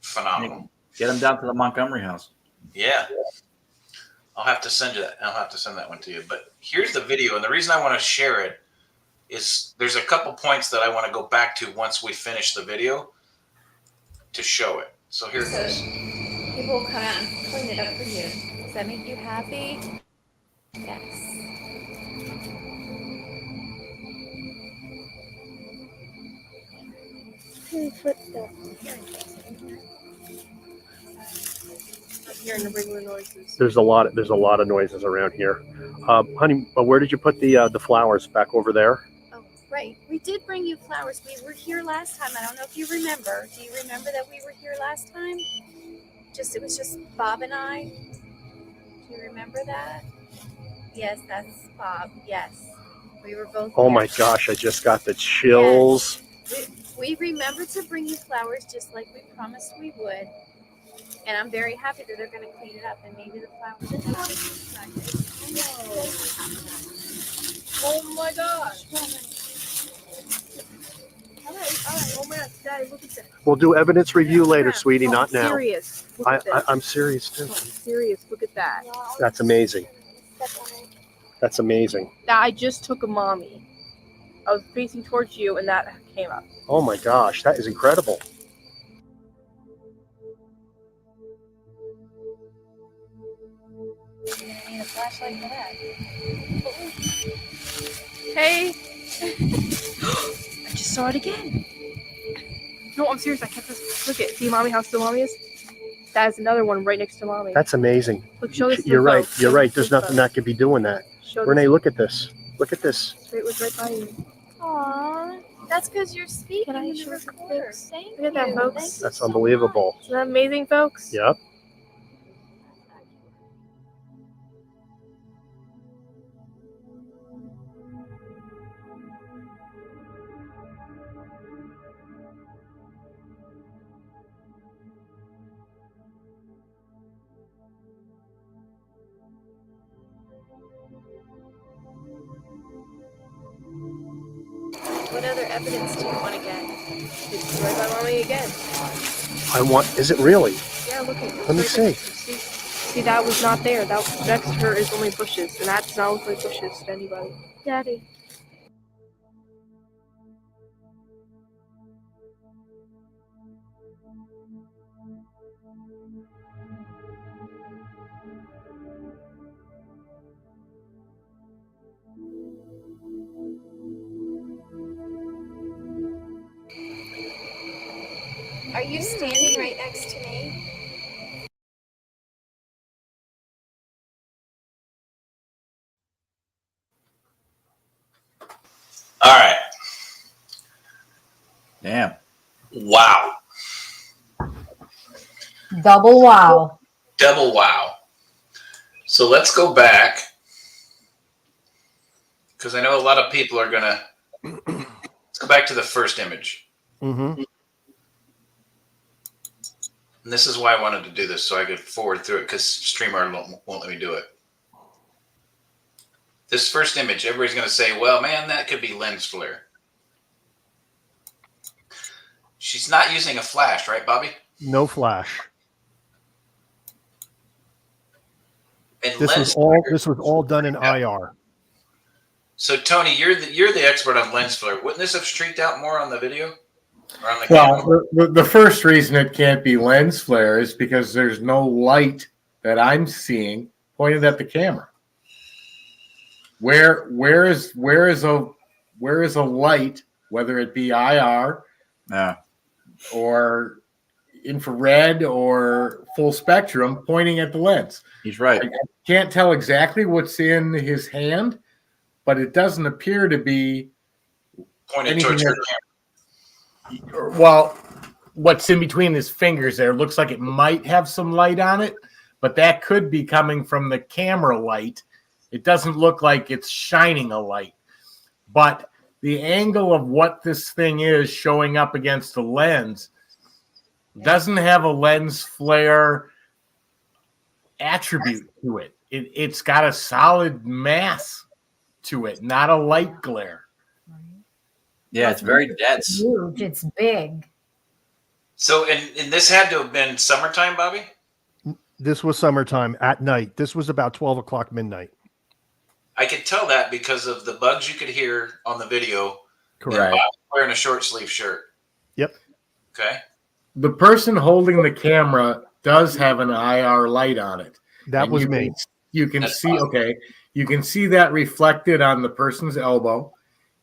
phenomenal. Get him down to the Montgomery house. Yeah. I'll have to send you that. I'll have to send that one to you. But here's the video, and the reason I want to share it is there's a couple points that I want to go back to once we finish the video to show it. So here it is. People will come out and clean it up for you. Does that make you happy? Yes. Hearing the regular noises. There's a lot of noises around here. Honey, where did you put the flowers? Back over there? Oh, right. We did bring you flowers. We were here last time. I don't know if you remember. Do you remember that we were here last time? It was just Bob and I. Do you remember that? Yes, that's Bob. Yes. We were both Oh here. my gosh, I just got the chills. Yes. We remembered to bring you flowers just like we promised we would. And I'm very happy that they're going to clean it up and maybe the flowers. Oh my gosh. All right. Oh man, Daddy, look at this. We'll do evidence review later, sweetie, not now. Serious. Look at this. I'm serious too. I'm serious. Look at that. That's amazing. That's amazing. Now I just took a mommy. I was facing towards you, and that came up. Oh my gosh, that is incredible. I need a flashlight for that. Hey. I just saw it again. No, I'm serious. I kept this. Look at. See, mommy, how still mommy is? That is another one right next to mommy. That's amazing. Look, show this. You're right. You're right. There's nothing that could be doing that. Renee, look at this. Look at this. It was right by you. Aww. That's because you're speaking in the recorder. Thank Look at that, you. folks. That's unbelievable. Isn't that amazing, folks? Yep. What other evidence do you want to get? It's right by mommy again. Is it really? Yeah, look at it. Let me see. See, that was not there. That next to her is only bushes, and that does not look like bushes to anybody. Daddy. Are you standing right next to me? All right. Damn. Wow. Double wow. Double wow. So let's go back, because I know a lot of people are gonna. Let's go back to the first image. Mm-hmm. And this is why I wanted to do this, so I could forward through it, because StreamYard won't let me do it. This first image, everybody's going to say, well, man, that could be lens flare. She's not using a flash, right, Bobby? No flash. And This was all done in IR. So, Tony, you're the expert on lens flare. Wouldn't this have streaked out more on the video? Or on the camera? Well, the first reason it can't be lens flare is because there's no light that I'm seeing pointed at the camera. Where is a light, whether it be IR, or infrared or full spectrum, pointing at the lens? He's right. I can't tell exactly what's in his hand, but it doesn't appear to be pointed towards your camera. Well, what's in between his fingers there looks like it might have some light on it, but that could be coming from the camera light. It doesn't look like it's shining a light. But the angle of what this thing is showing up against the lens doesn't have a lens flare attribute to it. It's got a solid mass to it, not a light glare. Yeah, it's very dense. It's huge. It's big. So, and this had to have been summertime, Bobby? This was summertime at night. This was about 12 o'clock midnight. I could tell that because of the bugs you could hear on the video. Correct. Bob wearing a short sleeve shirt. Yep. Okay. The person holding the camera does have an IR light on it. That was me. You can see, okay, you can see that reflected on the person's elbow.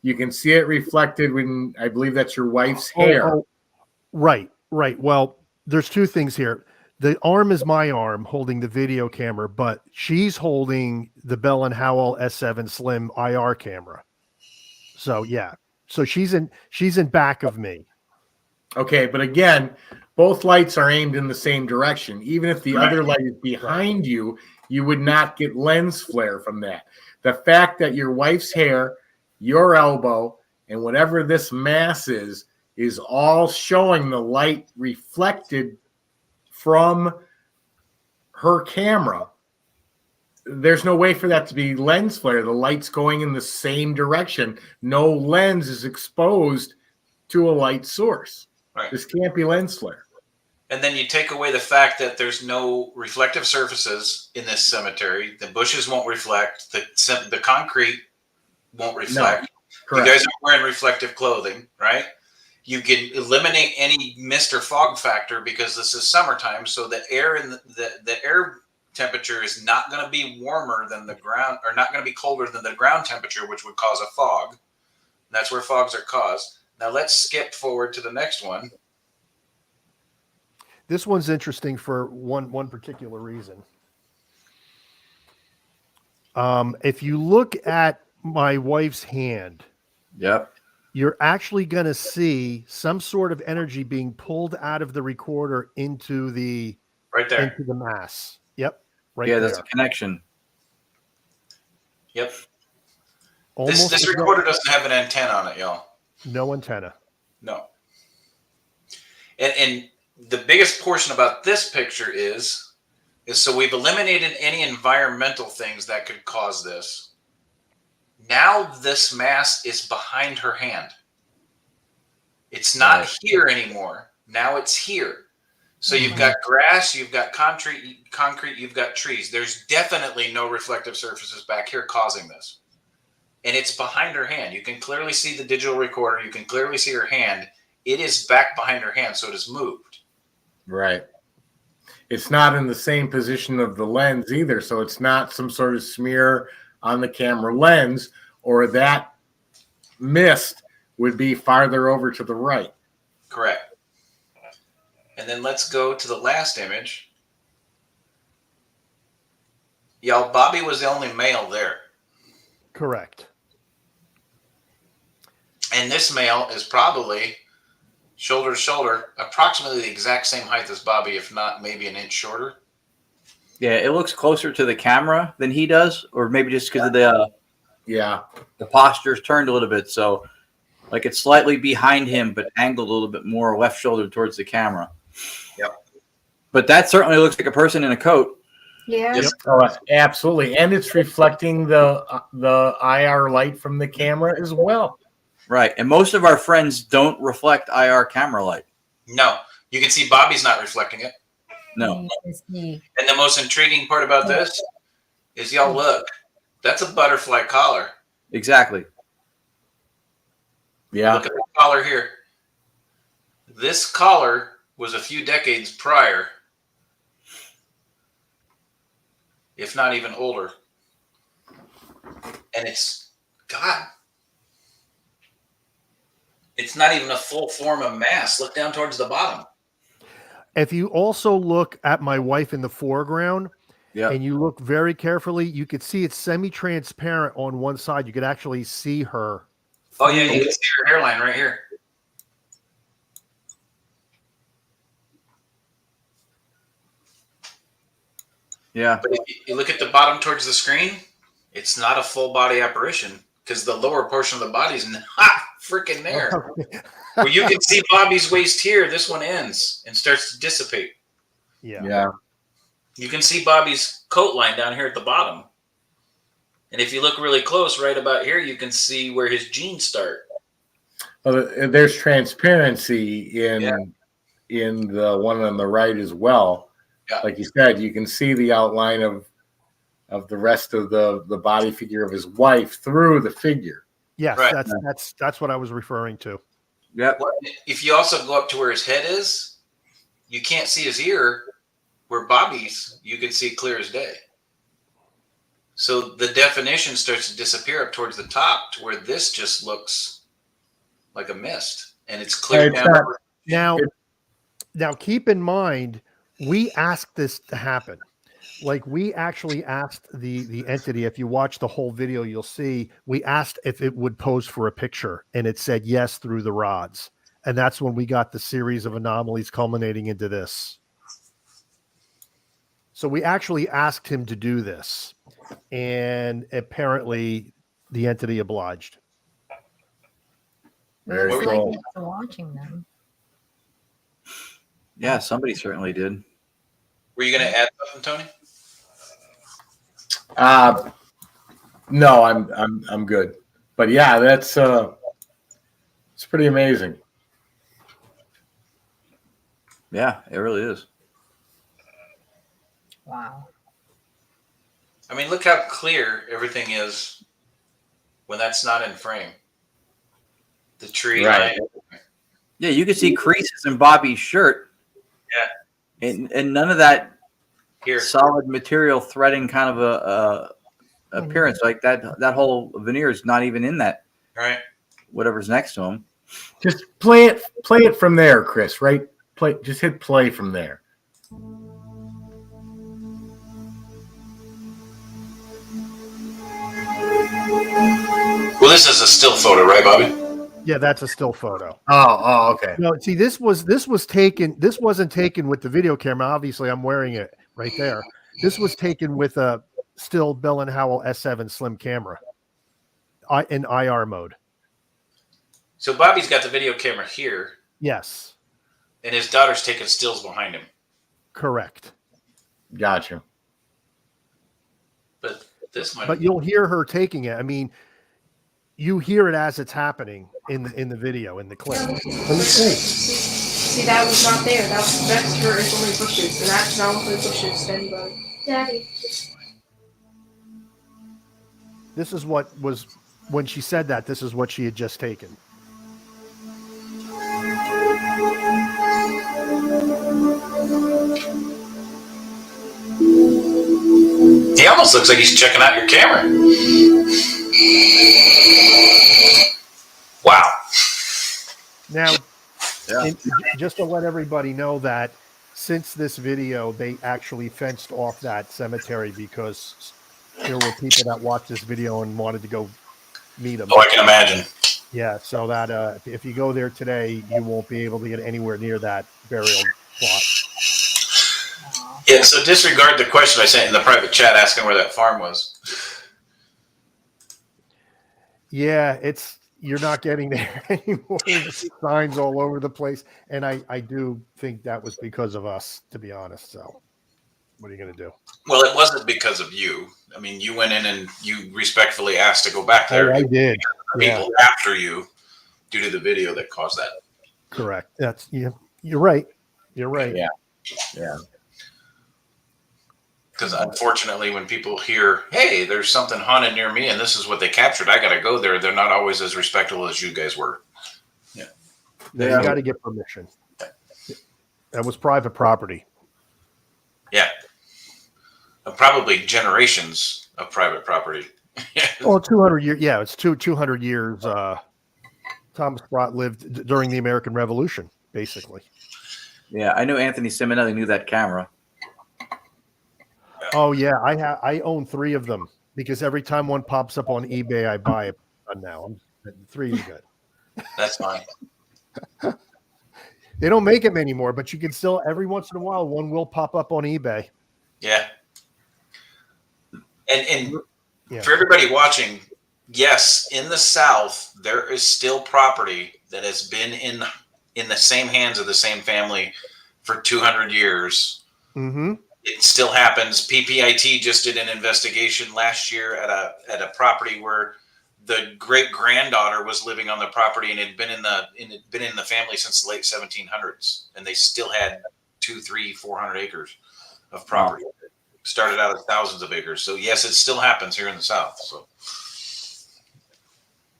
You can see it reflected when, I believe that's your wife's hair. Right. Well, there's two things here. The arm is my arm holding the video camera, but she's holding the Bell & Howell S7 Slim IR camera. So yeah. So she's in back of me. Okay, but again, both lights are aimed in the same direction. Even if the other light is behind you, you would not get lens flare from that. The fact that your wife's hair, your elbow, and whatever this mass is all showing the light reflected from her camera. There's no way for that to be lens flare. The light's going in the same direction. No lens is exposed to a light source. Right. This can't be lens flare. And then you take away the fact that there's no reflective surfaces in this cemetery. The bushes won't reflect. The concrete won't reflect. No, correct. You guys are wearing reflective clothing, right? You can eliminate any mist or fog factor because this is summertime, so the air and the air temperature is not going to be warmer than the ground, or not going to be colder than the ground temperature, which would cause a fog. That's where fogs are caused. Now let's skip forward to the next one. This one's interesting for one particular reason. If you look at my wife's hand, yep, you're actually going to see some sort of energy being pulled out of the recorder into the into the mass. Yep, right. Yeah, there. that's a connection. Yep. Almost This recorder doesn't have an antenna on it, y'all. No antenna. No. And the biggest portion about this picture is so we've eliminated any environmental things that could cause this. Now this mass is behind her hand. It's not here anymore. Now it's here. So you've got grass, you've got concrete, you've got trees. There's definitely no reflective surfaces back here causing this. And it's behind her hand. You can clearly see the digital recorder. You can clearly see her hand. It is back behind her hand, so it has moved. Right. It's not in the same position of the lens either, so it's not some sort of smear on the camera lens, or that mist would be farther over to the right. Correct. And then let's go to the last image. Y'all, Bobby was the only male there. Correct. And this male is probably shoulder to shoulder, approximately the exact same height as Bobby, if not maybe an inch shorter. Yeah, it looks closer to the camera than he does, or maybe just because of the posture's turned a little bit, so like it's slightly behind him, but angled a little bit more left shoulder towards the camera. Yep. But that certainly looks like a person in a coat. Yeah. Yep. Oh, absolutely, and it's reflecting the IR light from the camera as well. Right, and most of our friends don't reflect IR camera light. No, you can see Bobby's not reflecting it. No. And the most intriguing part about this is, y'all look, that's a butterfly collar. Exactly. Yeah. Look at the collar here. This collar was a few decades prior, if not even older. And it's, God, it's not even a full form of mass. Look down towards the bottom. If you also look at my wife in the foreground, and you look very carefully, you could see it's semi-transparent on one side. You could actually see her. Oh, yeah, you can see her hairline right here. Yeah. But if you look at the bottom towards the screen, it's not a full body apparition because the lower portion of the body is not freaking there. Where you can see Bobby's waist here, this one ends and starts to dissipate. Yeah. You can see Bobby's coat line down here at the bottom. And if you look really close, right about here, you can see where his jeans start. Well, there's transparency in the one on the right as well. like you said, you can see the outline of the rest of the body figure of his wife through the figure. Yes, Right. that's what I was referring to. Yep. Well, if you also go up to where his head is, you can't see his ear. Where Bobby's, you can see clear as day. So the definition starts to disappear up towards the top to where this just looks like a mist, and it's clear down. Now keep in mind, we asked this to happen. Like, we actually asked the entity. If you watch the whole video, you'll see we asked if it would pose for a picture, and it said yes through the rods. And that's when we got the series of anomalies culminating into this. So we actually asked him to do this, and apparently the entity obliged. Very cool. Like watching them. Yeah, somebody certainly did. Were you going to add something, Tony? No, I'm good. But yeah, that's it's pretty amazing. Yeah, it really is. Wow. I mean, look how clear everything is when that's not in frame. The tree, right? Yeah, you can see creases in Bobby's shirt. Yeah, and none of that here solid material threading kind of a appearance like that. That whole veneer is not even in that. Right. Whatever's next to him. Just play it from there, Chris. Right? Just hit play from there. Well, this is a still photo, right, Bobby? Yeah, that's a still photo. Oh, okay. No, see, this was taken. This wasn't taken with the video camera. Obviously, I'm wearing it right there. This was taken with a still Bell and Howell S7 slim camera, in IR mode. So Bobby's got the video camera here. Yes. And his daughter's taking stills behind him. Correct. Gotcha. But this might. But you'll hear her taking it. I mean, you hear it as it's happening in the video, in the clip. Let me see. See, that was not there. That's her is only bushes, and that's not only bushes to anybody. Daddy. This is what was when she said that. This is what she had just taken. He almost looks like he's checking out your camera. Wow. Now, just to let everybody know that since this video, they actually fenced off that cemetery because there were people that watched this video and wanted to go meet them. Oh, I can imagine. Yeah, so that if you go there today, you won't be able to get anywhere near that burial plot. Yeah, so disregard the question I sent in the private chat asking where that farm was. Yeah, you're not getting there anymore. There's signs all over the place. And I do think that was because of us, to be honest. So what are you going to do? Well, it wasn't because of you. I mean, you went in and you respectfully asked to go back there. Oh, I did. People after you due to the video that caused that. Correct. You're right. You're right. Yeah. Because unfortunately, when people hear, hey, there's something haunted near me and this is what they captured, I got to go there. They're not always as respectable as you guys were. Yeah. You got to get permission. That was private property. Yeah. Probably generations of private property. Oh, 200 years. Yeah, it's 200 years. Thomas Sprott lived during the American Revolution, basically. Yeah, I know Anthony Simonelli knew that camera. Oh yeah, I own 3 of them because every time one pops up on eBay, I buy it. Now 3 is good. That's fine. They don't make them anymore, but you can still every once in a while one will pop up on eBay. Yeah. And for everybody watching, yes, in the South there is still property that has been in the same hands of the same family for 200 years. Mm-hmm. It still happens. PPIT just did an investigation last year at a property where the great granddaughter was living on the property and had been in the family since the late 1700s, and they still had 200, 300, 400 acres. of property. Started out at thousands of acres. So yes, it still happens here in the South. So,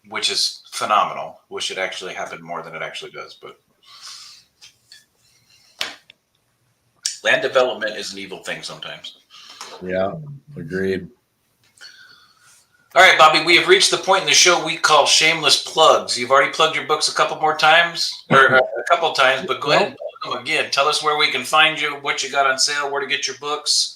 which is phenomenal. Wish it actually happened more than it actually does. But land development is an evil thing sometimes. Yeah, agreed. All right, Bobby, we have reached the point in the show we call shameless plugs. You've already plugged your books a couple times, but go ahead and plug them again. Tell us where we can find you, what you got on sale, where to get your books.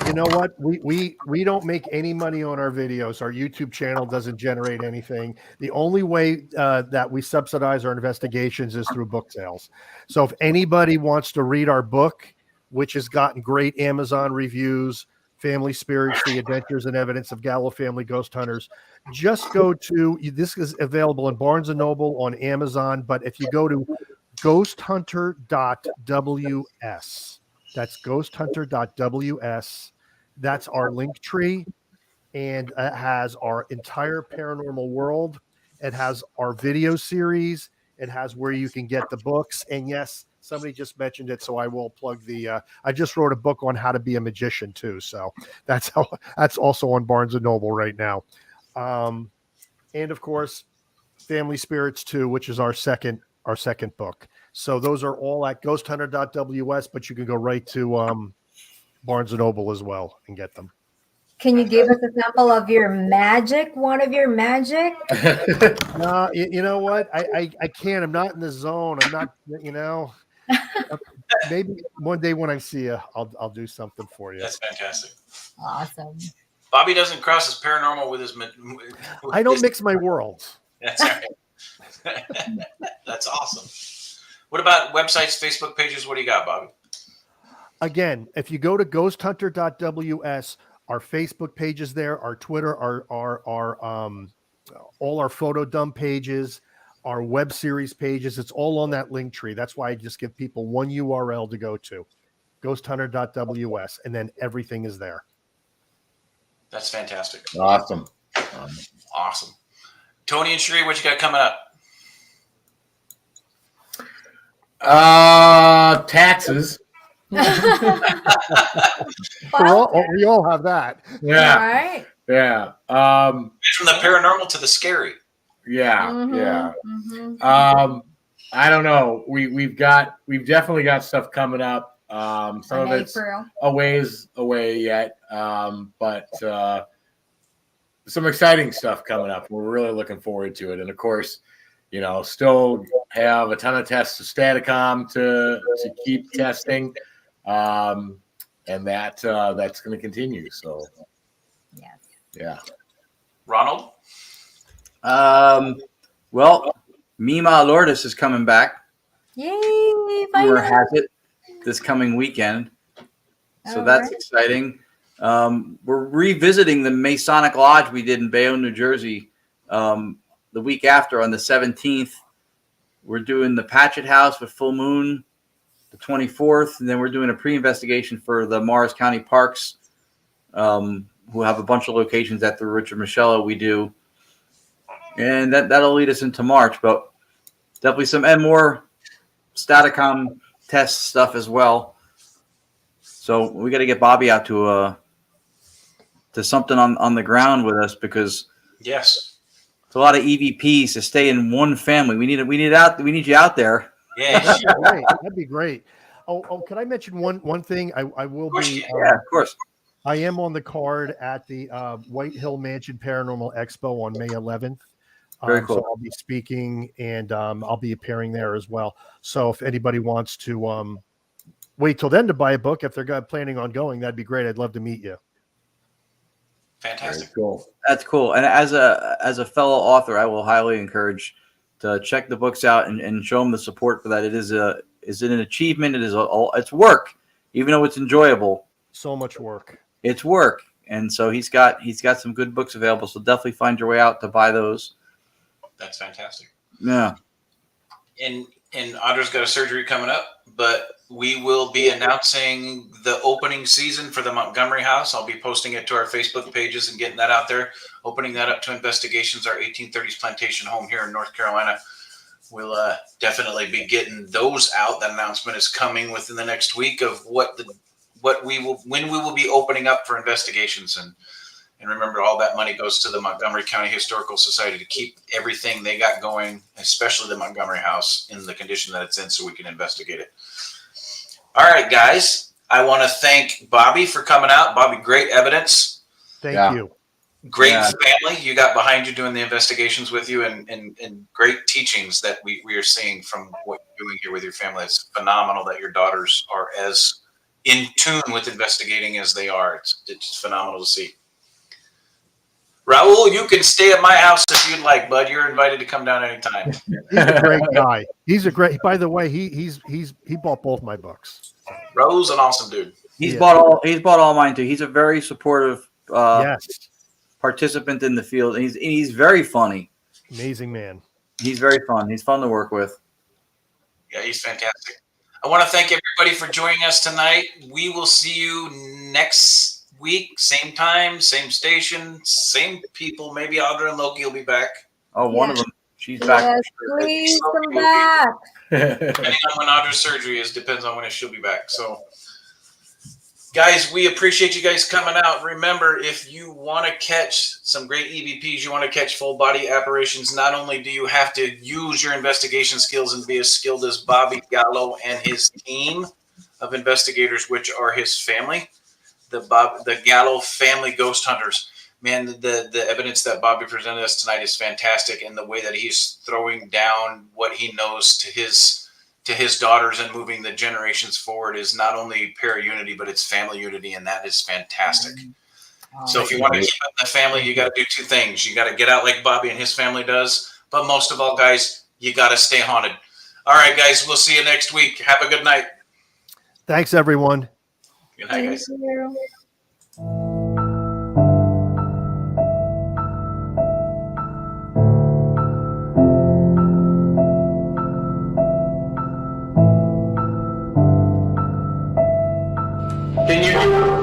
You know what? We don't make any money on our videos. Our YouTube channel doesn't generate anything. The only way that we subsidize our investigations is through book sales. So if anybody wants to read our book, which has gotten great Amazon reviews, Family Spirits, The Adventures and Evidence of Gallo Family Ghost Hunters, just go to, this is available in Barnes & Noble, on Amazon, but if you go to ghosthunter.ws, that's ghosthunter.ws, that's our link tree, and it has our entire paranormal world. It has our video series. It has where you can get the books. And yes, somebody just mentioned it, so I will plug the. I just wrote a book on how to be a magician too, so that's also on Barnes and Noble right now, and of course, Family Spirits 2, which is our second book. So those are all at ghosthunter.ws, but you can go right to Barnes and Noble as well and get them. Can you give us a sample of your magic? One of your magic? No, you know what? I can't. I'm not in the zone. I'm not. Maybe one day when I see you, I'll do something for you. That's fantastic. Awesome. Bobby doesn't cross his paranormal with his. I don't mix my worlds. That's all right. That's awesome. What about websites, Facebook pages? What do you got, Bobby? Again, if you go to ghosthunter.ws, our Facebook page is there, our Twitter, our all our photo dump pages, our web series pages, it's all on that link tree. That's why I just give people one URL to go to, ghosthunter.ws, and then everything is there. That's fantastic. Awesome. Awesome. Tony and Sheree, what you got coming up? Taxes. We all have that. Yeah. All right. Yeah. From the paranormal to the scary. Yeah. Mm-hmm. Yeah. Mm-hmm. I don't know. We've definitely got stuff coming up. Some of it's a ways away yet. But some exciting stuff coming up. We're really looking forward to it. And of course, still have a ton of tests of Staticom to keep testing. And that's going to continue. So, yeah. Ronald? Well, Mima Lourdes is coming back. Yay! Rumor has it this coming weekend. So that's exciting. We're revisiting the Masonic Lodge we did in Bayonne, New Jersey, the week after on the 17th. We're doing the Patchett House with Full Moon the 24th, and then we're doing a pre-investigation for the Morris County Parks, who have a bunch of locations at the Richard Michello we do. And that'll lead us into March, but definitely some and more Staticom test stuff as well. So we got to get Bobby out to something on the ground with us, because yes, it's a lot of EVPs to stay in one family. We need you out there. Yeah, great. That'd be great. Oh, can I mention one thing? I will be. Of course. I am on the card at the White Hill Mansion Paranormal Expo on May 11th. Very cool. So I'll be speaking, and I'll be appearing there as well. So if anybody wants to wait till then to buy a book, if they're planning on going, that'd be great. I'd love to meet you. Fantastic. Cool. That's cool. And as a fellow author, I will highly encourage to check the books out and show them the support for that. It is an achievement. It's work, even though it's enjoyable. So much work. It's work. And so he's got some good books available. So definitely find your way out to buy those. That's fantastic. Yeah. And Audra's got a surgery coming up, but we will be announcing the opening season for the Montgomery House. I'll be posting it to our Facebook pages and getting that out there, opening that up to investigations, our 1830s plantation home here in North Carolina. We'll definitely be getting those out. That announcement is coming within the next week of what when we will be opening up for investigations. And remember, all that money goes to the Montgomery County Historical Society to keep everything they got going, especially the Montgomery House, in the condition that it's in, so we can investigate it. All right, guys. I want to thank Bobby for coming out. Bobby, great evidence. Thank you. Great family you got behind you doing the investigations with you, and great teachings that we are seeing from what you're doing here with your family. It's phenomenal that your daughters are as in tune with investigating as they are. It's phenomenal to see. Raul, you can stay at my house if you'd like, bud. You're invited to come down anytime. He's a great guy. He's a great. By the way, he bought both my books. Raul's an awesome dude. He's bought all mine too. He's a very supportive participant in the field, and he's very funny. Amazing man. He's very fun. He's fun to work with. Yeah, he's fantastic. I want to thank everybody for joining us tonight. We will see you next week, same time, same station, same people. Maybe Audra and Loki will be back. Oh, one of them. She's back. Yes, please come back. Depending on when Audra's surgery is, depends on when she'll be back. So, guys, we appreciate you guys coming out. Remember, if you want to catch some great EVPs, you want to catch full body apparitions, not only do you have to use your investigation skills and be as skilled as Bobby Gallo and his team of investigators, which are his family, the Gallo Family Ghost Hunters. Man, the evidence that Bobby presented us tonight is fantastic, and the way that he's throwing down what he knows to his daughters and moving the generations forward is not only para-unity, but it's family unity, and that is fantastic. So if you want to keep it in the family, you got to do two things. You got to get out like Bobby and his family does, but most of all, guys, you got to stay haunted. All right, guys, we'll see you next week. Have a good night. Thanks, everyone. Good night, guys.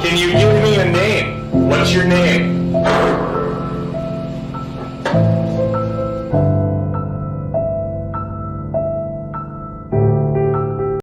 Can you give me a name? What's your name?